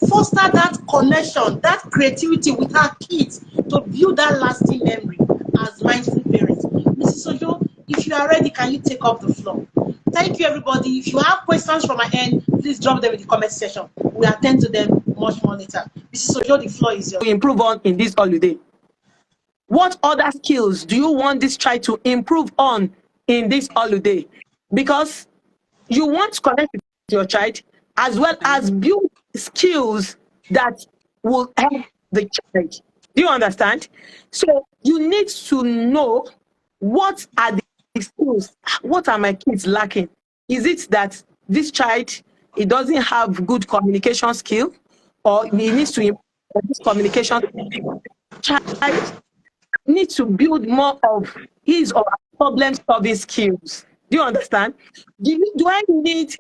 foster that connection, that creativity with our kids to build that lasting memory as mindful parents. Mrs. Ojo, If you are ready, can you take up the floor? Thank you, everybody. If you have questions from my end, please drop them in the comment section. We'll attend to them much more later. Mrs. Ojo, the floor is yours. Improve on in this holiday. What other skills do you want this child to improve on in this holiday? Because you want to connect with your child as well as build skills that will help the child. Do you understand? So you need to know what are the skills. What are my kids lacking? Is it that this child, he doesn't have good communication skill, or he needs to improve this communication skill? Child needs to build more of his or her problem solving skills. Do you understand? Do I need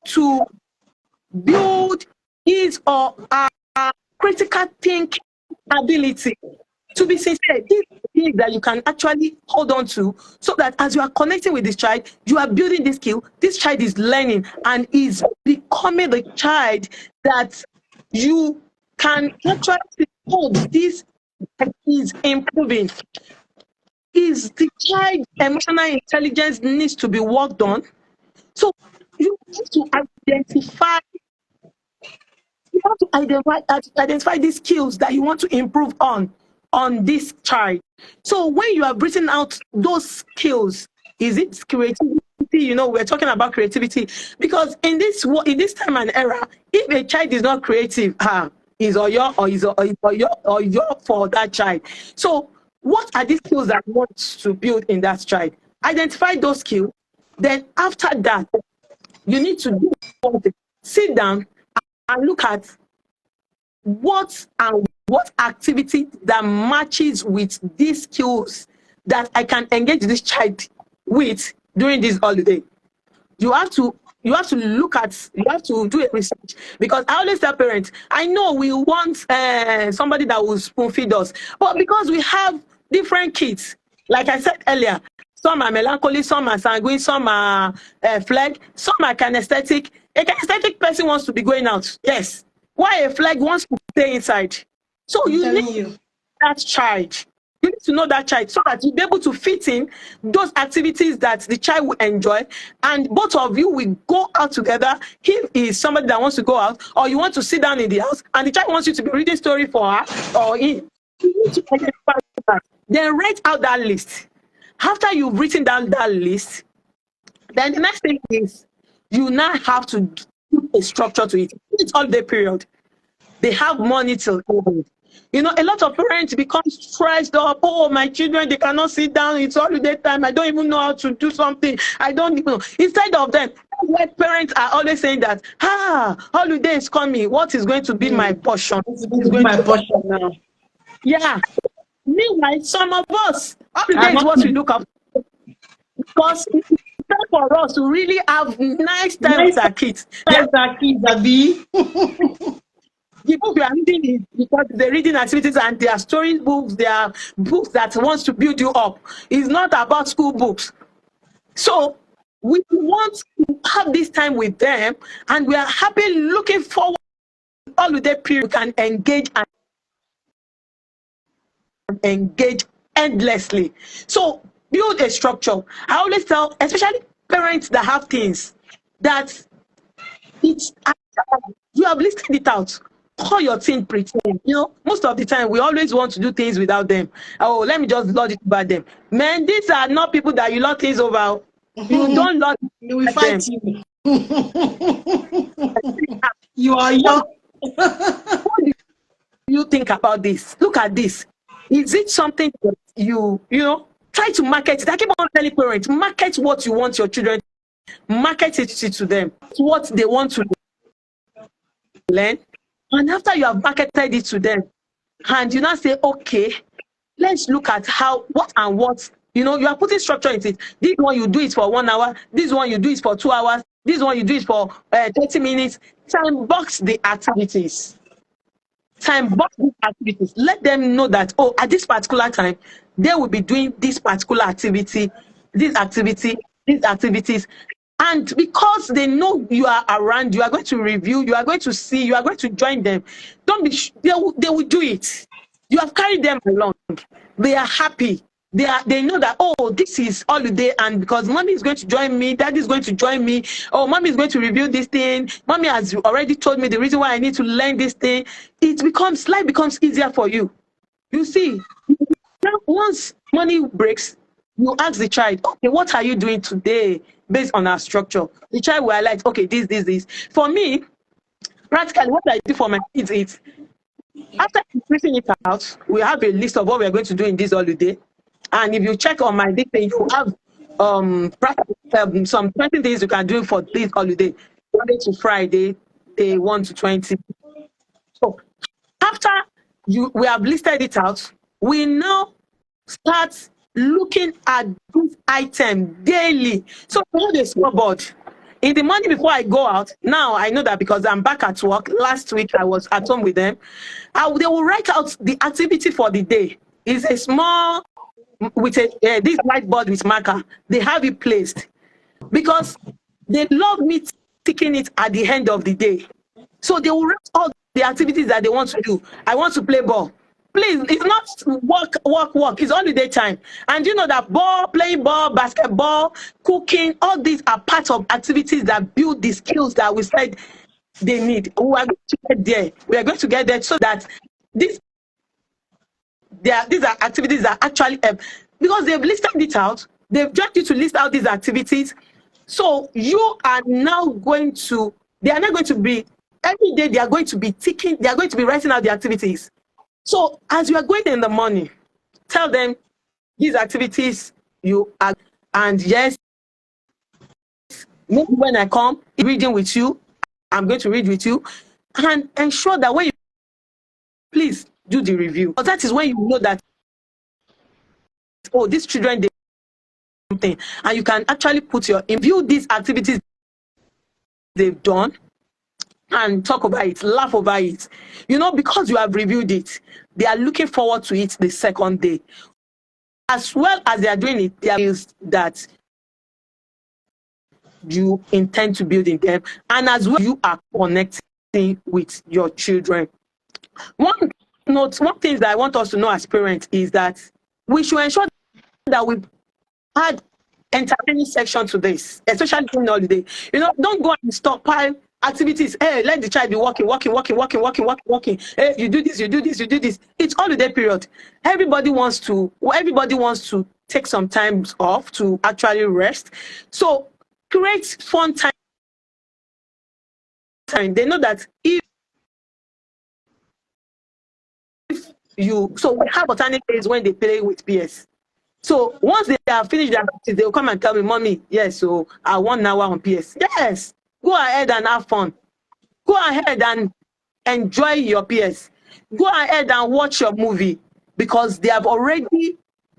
to build his or her critical thinking ability? To be sincere, these are things that you can actually hold on to, so that as you are connecting with this child, you are building this skill. This child is learning and is becoming the child that you can actually hold. This is improving. Is the child emotional intelligence needs to be worked on? So you have to identify. You have to identify these skills that you want to improve on this child. So when you have written out those skills, is it creativity? You know, we're talking about creativity because in this time and era, if a child is not creative, is or your for that child. So what are these skills that you want to build in that child? Identify those skills. Then after that, you need to do something. Sit down and look at what activity that matches with these skills that I can engage this child with during this holiday. You have to look at, you have to do a research, because I always tell parents, I know we want somebody that will spoon feed us, but because we have different kids, like I said earlier, some are melancholy, some are sanguine, some are flag, some are kinesthetic. A kinesthetic person wants to be going out, yes. Why a flag wants to stay inside? So you need that child. You need to know that child so that you'll be able to fit in those activities that the child will enjoy, and both of you will go out together. He is somebody that wants to go out, or you want to sit down in the house and the child wants you to be reading story for her or him. You need to identify that. Then write out that list. After you've written down that list, then the next thing is you now have to put a structure to it. It's holiday period. They have money till COVID. You know, a lot of parents become stressed up. Oh, my children, they cannot sit down. It's holiday time. I don't even know how to do something. I don't even know. Instead of them, like parents are always saying that, holiday is coming. What is going to be my portion? It's going to be my portion now. Yeah. Meanwhile, some of us, holiday is what we look up, because it's time for us to really have nice time with our kids. Yes, our kids, Abi. The book we are reading is because they're reading activities and they are story books, they are books that wants to build you up. It's not about school books. So we want to have this time with them, and we are happy looking forward to holiday period. We can engage endlessly. So build a structure. I always tell, especially parents that have things that it's, you have listed it out. Call your team pretend. You know, most of the time we always want to do things without them. Oh, let me just lord it about them. Man, these are not people that you lord things over. You don't lord you will fight them. You are young. What do you think about this? Look at this. Is it something that you know, try to market it? I keep on telling parents, market what you want your children, market it to them, what they want to learn. And after you have marketed it to them, and you now say, okay, let's look at what, you know, you are putting structure into it. This one you do it for 1 hour, this one you do it for 2 hours, this one you do it for 30 minutes. Time box the activities. Time box the activities. Let them know that, oh, at this particular time, they will be doing this particular activity, this activity, these activities. And because they know you are around, you are going to review, you are going to see, you are going to join them. Don't be, they will do it. You have carried them along. They are happy. they know that, oh, this is holiday, and because mommy is going to join me, daddy is going to join me, oh, mommy is going to review this thing, mommy has already told me the reason why I need to learn this thing. Life becomes easier for you. You see, now once money breaks, you ask the child, okay, what are you doing today based on our structure? The child will highlight, okay, this. For me, practically what I do for my kids is, after printing it out, we have a list of what we are going to do in this holiday. And if you check on my day, you have some 20 days you can do for this holiday, Monday to Friday, day 1 to 20. So after we have listed it out, we now start looking at this item daily. So we have a scoreboard. In the morning before I go out, now I know that because I'm back at work. Last week I was at home with them. They will write out the activity for the day. It's a small, with this whiteboard with marker. They have it placed because they love me ticking it at the end of the day. So they will write all the activities that they want to do. I want to play ball. Please, it's not work. It's holiday time. And you know that playing ball, basketball, cooking, all these are parts of activities that build the skills that we said they need. We are going to get there. We are going to get there so that these are activities that actually, because they've listed it out, they've just you to list out these activities. So you are now they are not going to be, every day they are going to be ticking, they are going to be writing out the activities. So as you are going in the morning, tell them these activities you are, and yes, maybe when I come reading with you, I'm going to read with you, and ensure that when you please do the review. Because that is when you know that, oh, these children, they do something, and you can actually put view these activities they've done, and talk about it, laugh over it. You know, because you have reviewed it, they are looking forward to it the second day. As well as they are doing it, there is that you intend to build in them, and as well you are connecting with your children. One thing that I want us to know as parents is that we should ensure that we add entertaining section to this, especially during holiday. You know, don't go and stockpile activities. Hey, let the child be walking. Hey, you do this. It's holiday period. Everybody wants to take some time off to actually rest. So create fun time. They know that so we have alternate days when they play with PS. So once they have finished their activities, they will come and tell me, mommy, yes, so I want 1 hour on PS. Yes, go ahead and have fun. Go ahead and enjoy your PS. Go ahead and watch your movie because they have already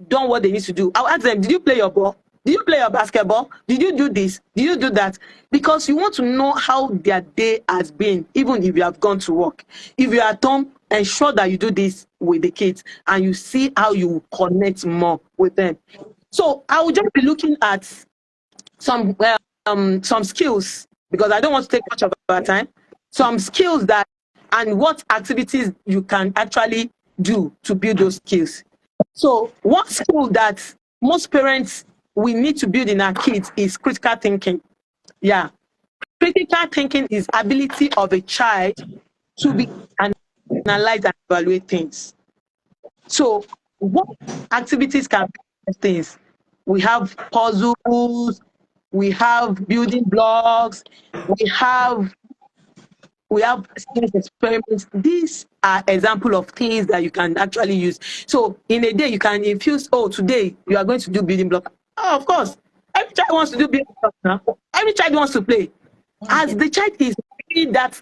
done what they need to do. I'll ask them, did you play your ball? Did you play your basketball? Did you do this? Did you do that? Because you want to know how their day has been, even if you have gone to work. If you are at home, ensure that you do this with the kids and you see how you connect more with them. So I will just be looking at some skills, because I don't want to take much of our time. Some skills that, and what activities you can actually do to build those skills. So one skill that most parents, we need to build in our kids is critical thinking. Yeah. Critical thinking is ability of a child to be analyze and evaluate things. So what activities can be things? We have puzzles, we have building blocks, we have experiments. These are examples of things that you can actually use. So in a day you can infuse, oh, today you are going to do building block. Oh, of course. Every child wants to do building block now. Every child wants to play. As the child is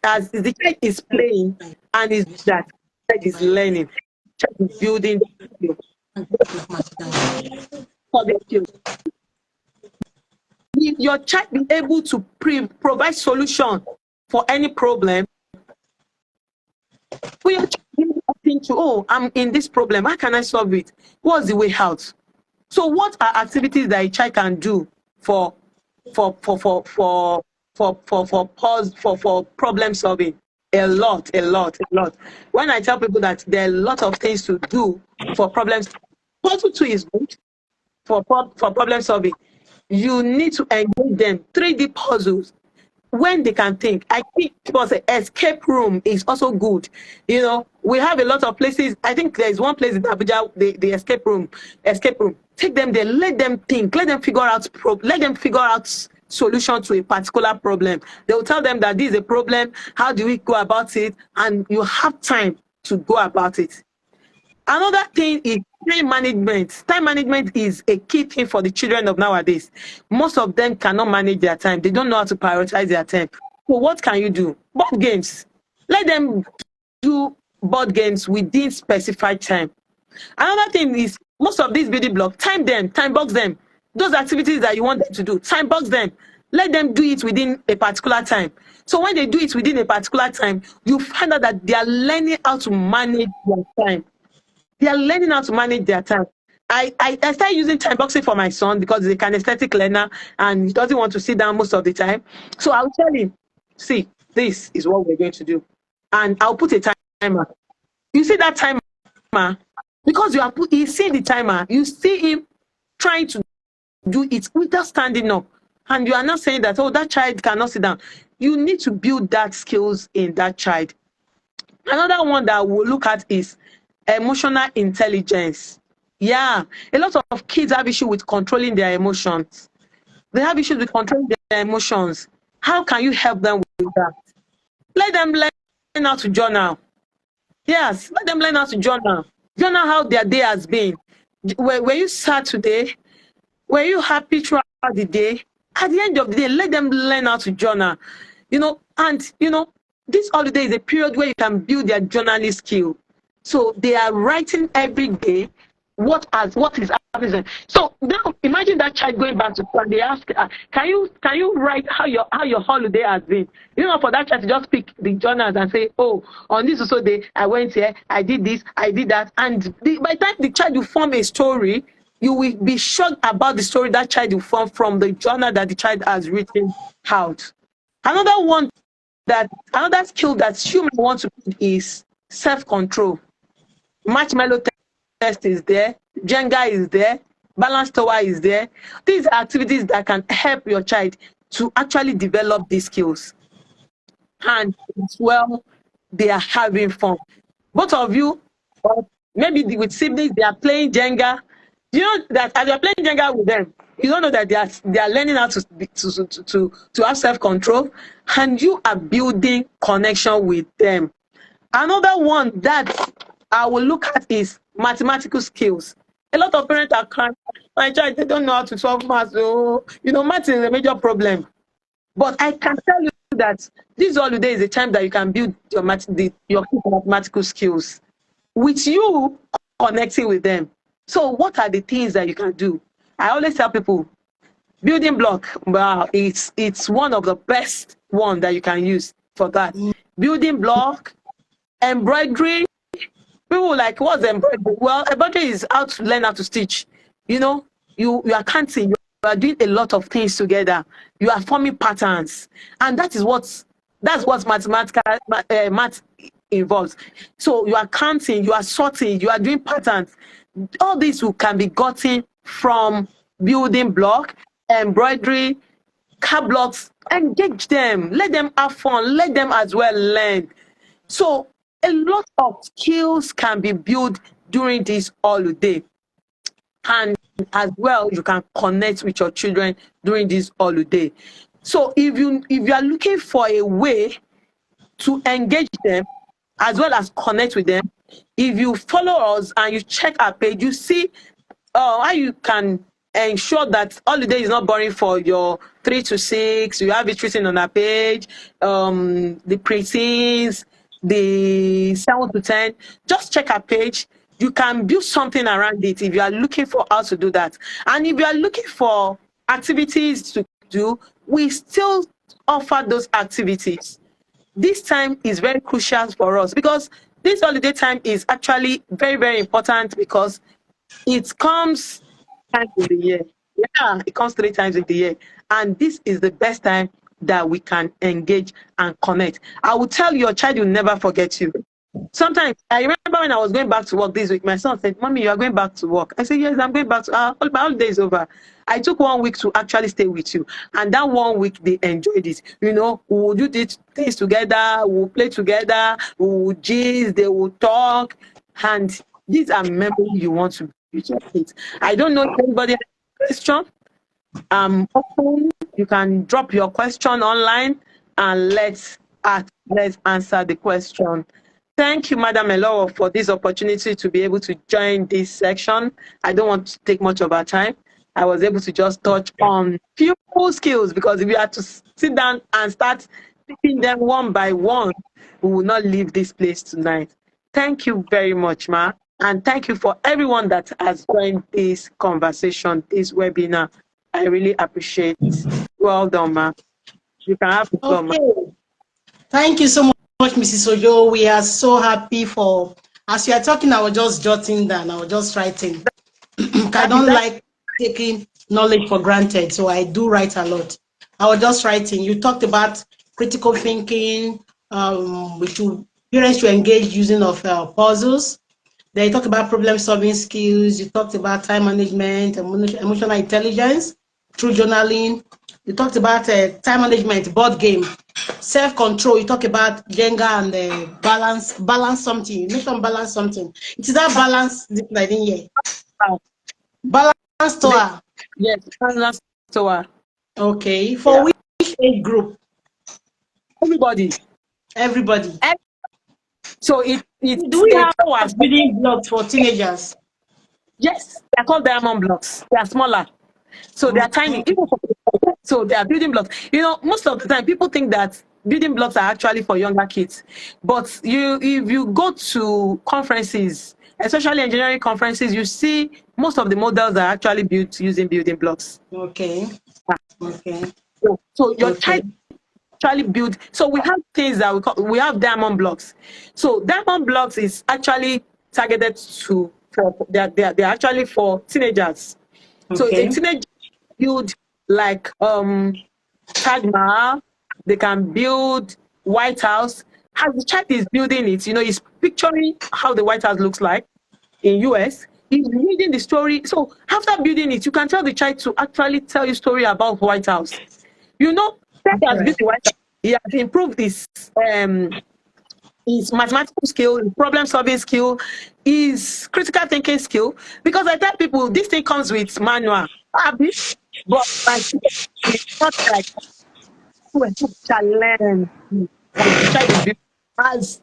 as the child is playing and is that child is learning, child is building for the skills. If your child be able to provide solution for any problem, we are thinking, oh, I'm in this problem, how can I solve it? What's the way out? So what are activities that a child can do for problem solving? A lot. When I tell people that there are a lot of things to do for problems, puzzle 2 is good. for problem solving. You need to engage them. 3D puzzles when they can think. I think people say escape room is also good. You know, we have a lot of places. I think there's one place in Abuja, the escape room. Take them there, let them think, let them figure out solution to a particular problem. They will tell them that this is a problem, how do we go about it, and you have time to go about it. Another thing is time management. Time management is a key thing for the children of nowadays. Most of them cannot manage their time. They don't know how to prioritize their time. So what can you do? Board games. Let them do board games within specified time. Another thing is most of these building blocks, time box them. Those activities that you want them to do, time box them. Let them do it within a particular time. So when they do it within a particular time, you find out that they are learning how to manage their time. They are learning how to manage their time. I started using time boxing for my son because he's a kinesthetic learner and he doesn't want to sit down most of the time. So I'll tell him, see, this is what we're going to do. And I'll put a timer. You see that timer? Because you see the timer, you see him trying to do it without standing up. And you are not saying that, oh, that child cannot sit down. You need to build that skills in that child. Another one that we'll look at is emotional intelligence. Yeah, a lot of kids have issue with controlling their emotions. They have issues with controlling their emotions. How can you help them with that? Let them learn how to journal. Yes, let them learn how to journal. Journal how their day has been. Were you sad today? Were you happy throughout the day? At the end of the day, let them learn how to journal. This holiday is a period where you can build their journaling skill. So they are writing every day what is happening. So now imagine that child going back to school and they ask, can you write how your holiday has been? For that child to just pick the journals and say, oh, on this also day I went here, I did this, I did that, and by the time the child will form a story, you will be shocked about the story that child will form from the journal that the child has written out. Another skill that human want to build is self-control. Marshmallow test is there, Jenga is there, balance tower is there. These are activities that can help your child to actually develop these skills. And as well, they are having fun. Both of you, or maybe with siblings, they are playing Jenga. You know that as you're playing Jenga with them, you don't know that they are learning how to have self-control, and you are building connection with them. Another one that I will look at is mathematical skills. A lot of parents are crying, my child, they don't know how to solve math. So, math is a major problem. But I can tell you that this holiday is a time that you can build your mathematical skills with you connecting with them. So what are the things that you can do? I always tell people, building block, wow, it's one of the best one that you can use for that. Building block, embroidery. People like, what's embroidery? Well, embroidery is how to learn how to stitch. You are canting, you are doing a lot of things together. You are forming patterns, and that's what math involves. So you are counting, you are sorting, you are doing patterns. All this can be gotten from building block, embroidery, card blocks. Engage them, let them have fun, let them as well learn. So a lot of skills can be built during this holiday. And as well, you can connect with your children during this holiday. So if you are looking for a way to engage them as well as connect with them, if you follow us and you check our page, you see how you can ensure that holiday is not boring for your 3 to 6. You have it written on our page, the preteens, the 7 to 10. Just check our page. You can build something around it if you are looking for how to do that. And if you are looking for activities to do, we still offer those activities. This time is very crucial for us because this holiday time is actually very, very important because it comes 3 times in the year. Yeah, it comes 3 times in the year. And this is the best time that we can engage and connect. I will tell your child will never forget you. Sometimes I remember remember when I was going back to work this week, my son said, "Mommy, you are going back to work." I said, "Yes, I'm going back to my holiday is over." I took 1 week to actually stay with you. And that 1 week, they enjoyed it. You know, we would do these things together, we would play together, we would gist, they would talk. And these are memories you want to be with. I don't know if anybody has a question. Open. You can drop your question online and let's answer the question. Thank you, Madam Elowo, for this opportunity to be able to join this section. I don't want to take much of our time. I was able to just touch on few skills, because if we had to sit down and start picking them one by one, we will not leave this place tonight. Thank you very much, Ma. And thank you for everyone that has joined this conversation, this webinar. I really appreciate it. Well done, Ma. You can have the floor, Ma. Thank you so much, Mrs. Ojo. We are so happy for, as you are talking, I was just jotting down, I was just writing. I don't like taking knowledge for granted, so I do write a lot. I was just writing. You talked about critical thinking, parents should engage using of puzzles. Then you talked about problem solving skills. You talked about time management, emotional intelligence through journaling. You talked about time management, board game, self-control. You talk about Jenga and balance something. You mentioned balance something. It is that balance I didn't hear. Balance store. Yes, balance store. Okay. For which age group? Everybody. Everybody. So do we have building blocks for teenagers? Yes, they're called diamond blocks. They are smaller. So they are tiny. So they are building blocks. You know, most of the time people think that building blocks are actually for younger kids. But if you go to conferences, especially engineering conferences, you see most of the models are actually built using building blocks. Okay. Okay. So your child actually build. So we have things that we have diamond blocks. So diamond blocks is actually targeted they're actually for teenagers. Okay. So a teenager build like Taj Mahal, they can build White House. As the child is building it, you know, he's picturing how the White House looks like in US. He's reading the story. So after building it, you can tell the child to actually tell you story about White House. You know, he has built the White House. He has improved his mathematical skill, his problem solving skill, his critical thinking skill. Because I tell people this thing comes with manual. But it's not like challenge the child is building. As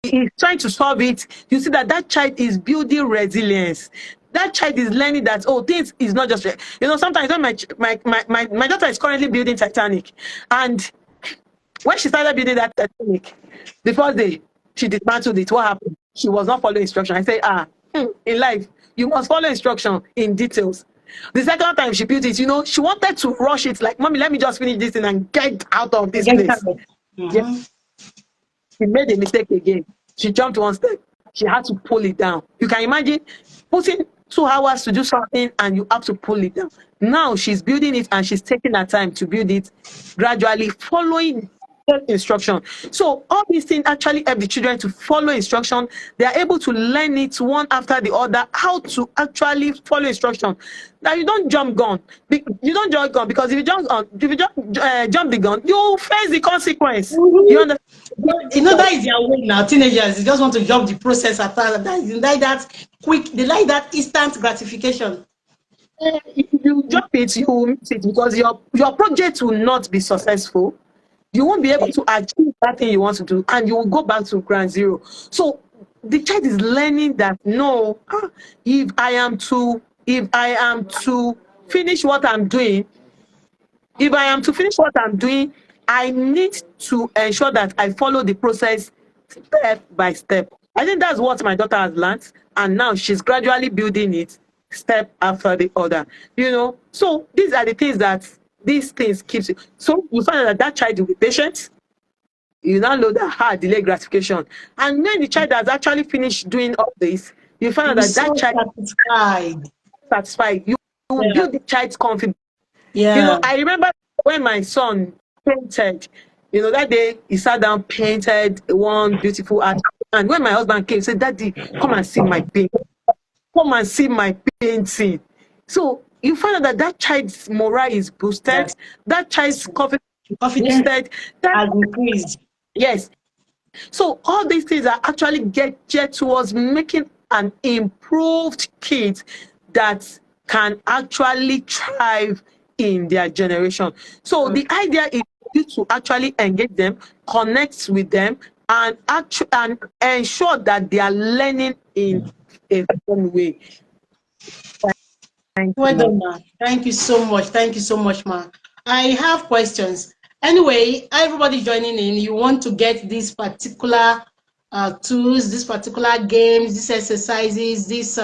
he's trying to solve it, you see that child is building resilience. That child is learning that, oh, things is not just, you know, sometimes when my daughter is currently building Titanic, and when she started building that Titanic, the first day she dismantled it. What happened? She was not following instruction. I say, in life, you must follow instruction in details. The second time she built it, you know, she wanted to rush it, like, Mommy, let me just finish this thing and get out of this place. Yeah. She made a mistake again. She jumped one step. She had to pull it down. You can imagine putting 2 hours to do something and you have to pull it down. Now she's building it and she's taking her time to build it, gradually following instruction. So all these things actually help the children to follow instruction. They are able to learn it one after the other, how to actually follow instruction. Now you don't jump gun. You don't jump gun, because if you jump the gun, you face the consequence. You understand? You know, that is their way now. Teenagers, they just want to jump the process after that. They like that quick. They like that instant gratification. If you jump it, you will miss it, because your project will not be successful. You won't be able to achieve that thing you want to do, and you will go back to ground zero. So the child is learning that, no, if I am to finish what I'm doing, I need to ensure that I follow the process step by step. I think that's what my daughter has learned, and now she's gradually building it step after the other. You know, so these are the things that these things keeps you. So you find out that child will be patient. You now know that delay gratification. And when the child has actually finished doing all this, you find out that child is satisfied. You build the child's confidence. Yeah. You know, I remember when my son painted, you know, that day he sat down, painted one beautiful art And when my husband came, he said, Daddy, come and see my painting. Come and see my painting. So you find out that that child's morale is boosted, Yes. that child's confidence is Confidence boosted. That, has increased. yes. So all these things are actually get towards making an improved kid that can actually thrive in their generation. So the idea is you to actually engage them, connect with them, and and ensure that they are learning in a fun way. Thank Well you. done, ma. Thank you so much. Thank you so much, ma. I have questions. Anyway, everybody joining in, you want to get these particular tools, these particular games, these exercises, these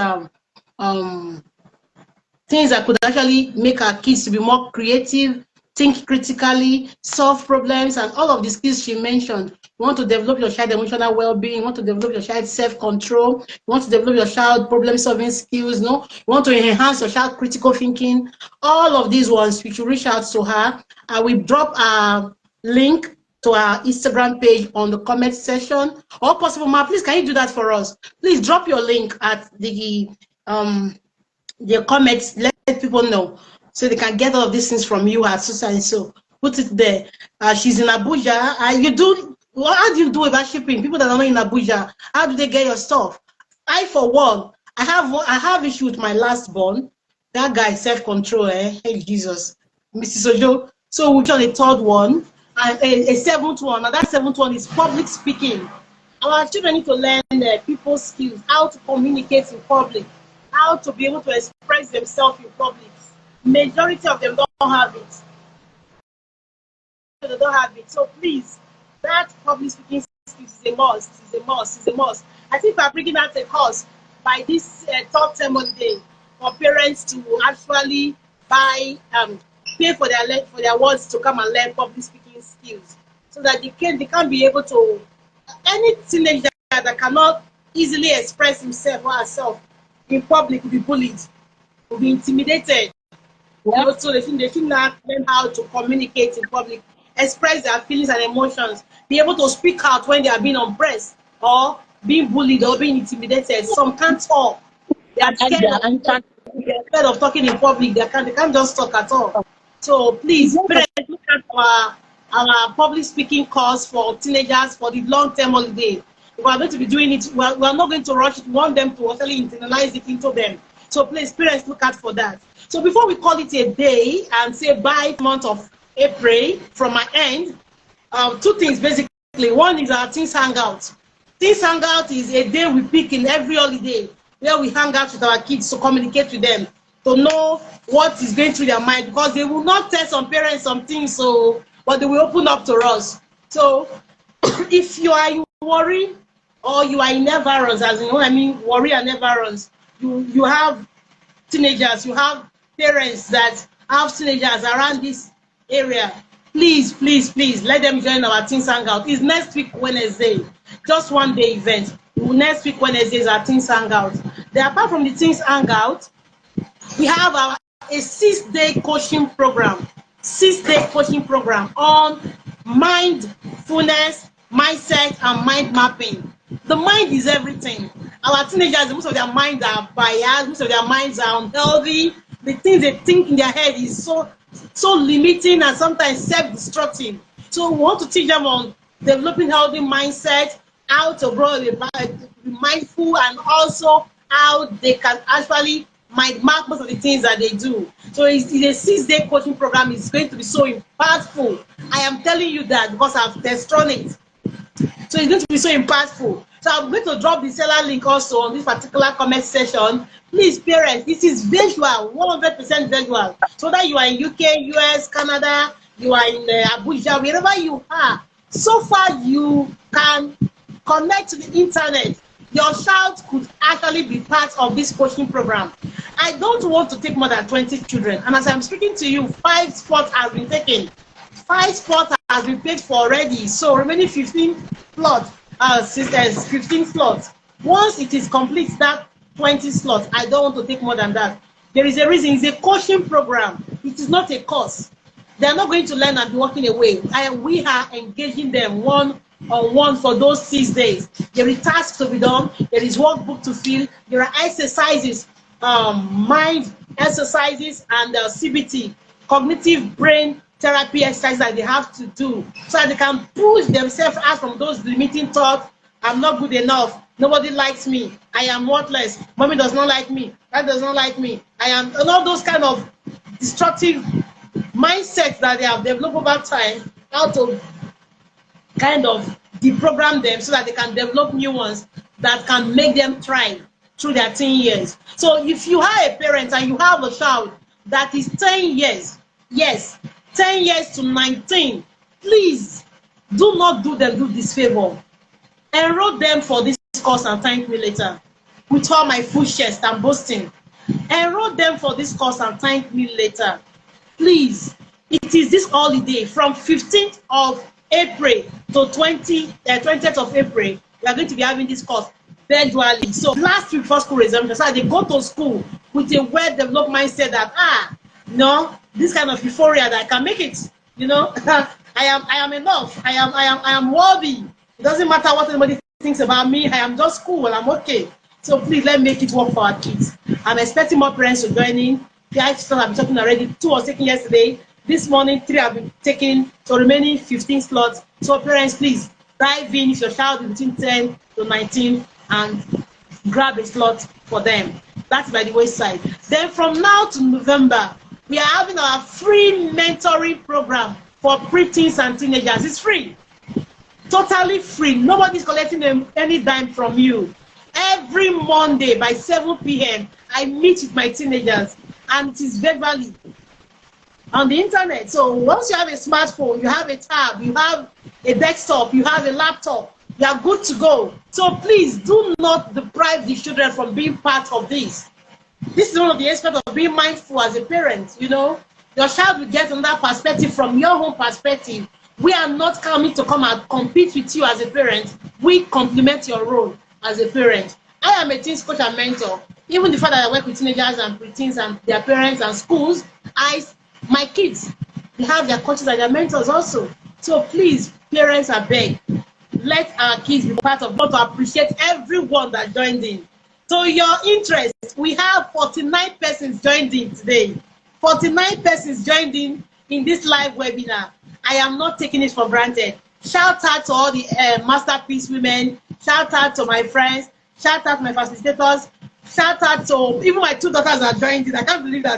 things that could actually make our kids to be more creative, think critically, solve problems, and all of the skills she mentioned. You want to develop your child emotional well-being, you want to develop your child self-control, you want to develop your child problem-solving skills, no? You want to enhance your child critical thinking. All of these ones, you should reach out to her. I will drop a link to our Instagram page on the comment section. Or possible, ma, please, can you do that for us? Please drop your link at the comments, let people know so they can get all of these things from you at so and so. Put it there. She's in Abuja. You do, well, how do you do about shipping? People that are not in Abuja, how do they get your stuff? I, for one, I have issue with my last born. That guy, self-control, Hey, Jesus. Mrs. Ojo. So we've done a third one and a seventh one. And that seventh one is public speaking. Our children need to learn people's skills, how to communicate in public, how to be able to express themselves in public. Majority of them don't have it. They don't have it. So please, that public speaking skills is a must. Is a must. Is a must. I think we're bringing out a course by this third term Monday for parents to actually buy, pay for their words to come and learn public speaking skills, so that they can be able to, any teenager that cannot easily express himself or herself in public will be bullied, will be intimidated. Yeah. So they should not learn how to communicate in public, express their feelings and emotions, be able to speak out when they are being oppressed or being bullied or being intimidated. Some can't talk. They are scared of talking in public. They can't just talk at all. So please, parents, look at our public speaking course for teenagers for the long-term holiday. We are going to be doing it. We are not going to rush it. We want them to actually internalize it into them. So please, parents, look out for that. So before we call it a day and say bye month of April from my end, two things basically. One is our Teens Hangout. Teens Hangout is a day we pick in every holiday where we hang out with our kids to communicate with them, to know what is going through their mind, because they will not tell some parents some things, so, but they will open up to us. So if you are in worry or you are in environs, as you know, I mean, worry and environs, you have teenagers, you have parents that have teenagers around this area, please, please, please let them join our Teens Hangout. It's next week Wednesday, just one day event. Next week Wednesday is our Teens Hangout. Then apart from the Teens Hangout, we have a 6-day coaching program. 6-day coaching program on mindfulness, mindset, and mind mapping. The mind is everything. Our teenagers, most of their minds are biased, most of their minds are unhealthy. The things they think in their head is so limiting and sometimes self-destructive. So we want to teach them on developing healthy mindset, how to be mindful, and also how they can actually mind map most of the things that they do. So it's a 6-day coaching program. It's going to be so impactful. I am telling you that because I've tested on it. So it's going to be so impactful. So I'm going to drop the seller link also on this particular comment section. Please, parents, this is visual, 100% visual. So that you are in UK, US, Canada, you are in Abuja, wherever you are, so far you can connect to the internet. Your child could actually be part of this coaching program. I don't want to take more than 20 children. And as I'm speaking to you, 5 spots have been taken. 5 spots have been paid for already. So remaining 15 slots, 15 slots. Once it is complete, that 20 slots, I don't want to take more than that. There is a reason. It's a coaching program. It is not a course. They are not going to learn and be walking away. We are engaging them one on one for those 6 days. There is tasks to be done. There is workbook to fill. There are exercises, mind exercises, and CBT, cognitive brain therapy exercises that they have to do so that they can push themselves out from those limiting thoughts. I'm not good enough. Nobody likes me. I am worthless. Mommy does not like me. Dad does not like me. I am, and all those kind of destructive mindsets that they have developed over time, how to kind of deprogram them so that they can develop new ones that can make them thrive through their teen years. So if you are a parent and you have a child that is 10 years, yes, 10 years to 19, please do not do them this favor. Enroll them for this course and thank me later. With all my full chest, I'm boasting. Enroll them for this course and thank me later. Please, it is this holiday from 15th of April to 20th of April. We are going to be having this course virtually. So last week for school resumption, so they go to school with a well-developed mindset that no, this kind of euphoria that I can make it. You know, I am enough. I am worthy. It doesn't matter what anybody thinks about me. I am just cool. I'm okay. So please, let's make it work for our kids. I'm expecting more parents to join in. 5 slots have been taken already. 2 was taken yesterday. This morning, 3 have been taken. So remaining 15 slots. So parents, please dive in if your child is between 10 to 19 and grab a slot for them. That's by the wayside. Then from now to November, we are having our free mentoring program for preteens and teenagers. It's free. Totally free. Nobody's collecting any dime from you. Every Monday by 7 p.m., I meet with my teenagers, and it is virtually on the internet. So once you have a smartphone, you have a tab, you have a desktop, you have a laptop, you are good to go. So please do not deprive the children from being part of this. This is one of the aspects of being mindful as a parent. You know, your child will get another perspective from your own perspective. We are not coming to come and compete with you as a parent. We complement your role as a parent. I am a teens coach and mentor. Even the fact that I work with teenagers and preteens and their parents and schools, my kids, they have their coaches and their mentors also. So please, parents, I beg, let our kids be part of what to appreciate everyone that joined in. So your interest, we have 49 persons joined in today. 49 persons joined in this live webinar. I am not taking it for granted. Shout out to all the masterpiece women. Shout out to my friends. Shout out to my facilitators. Shout out to even my 2 daughters that joined in. I can't believe that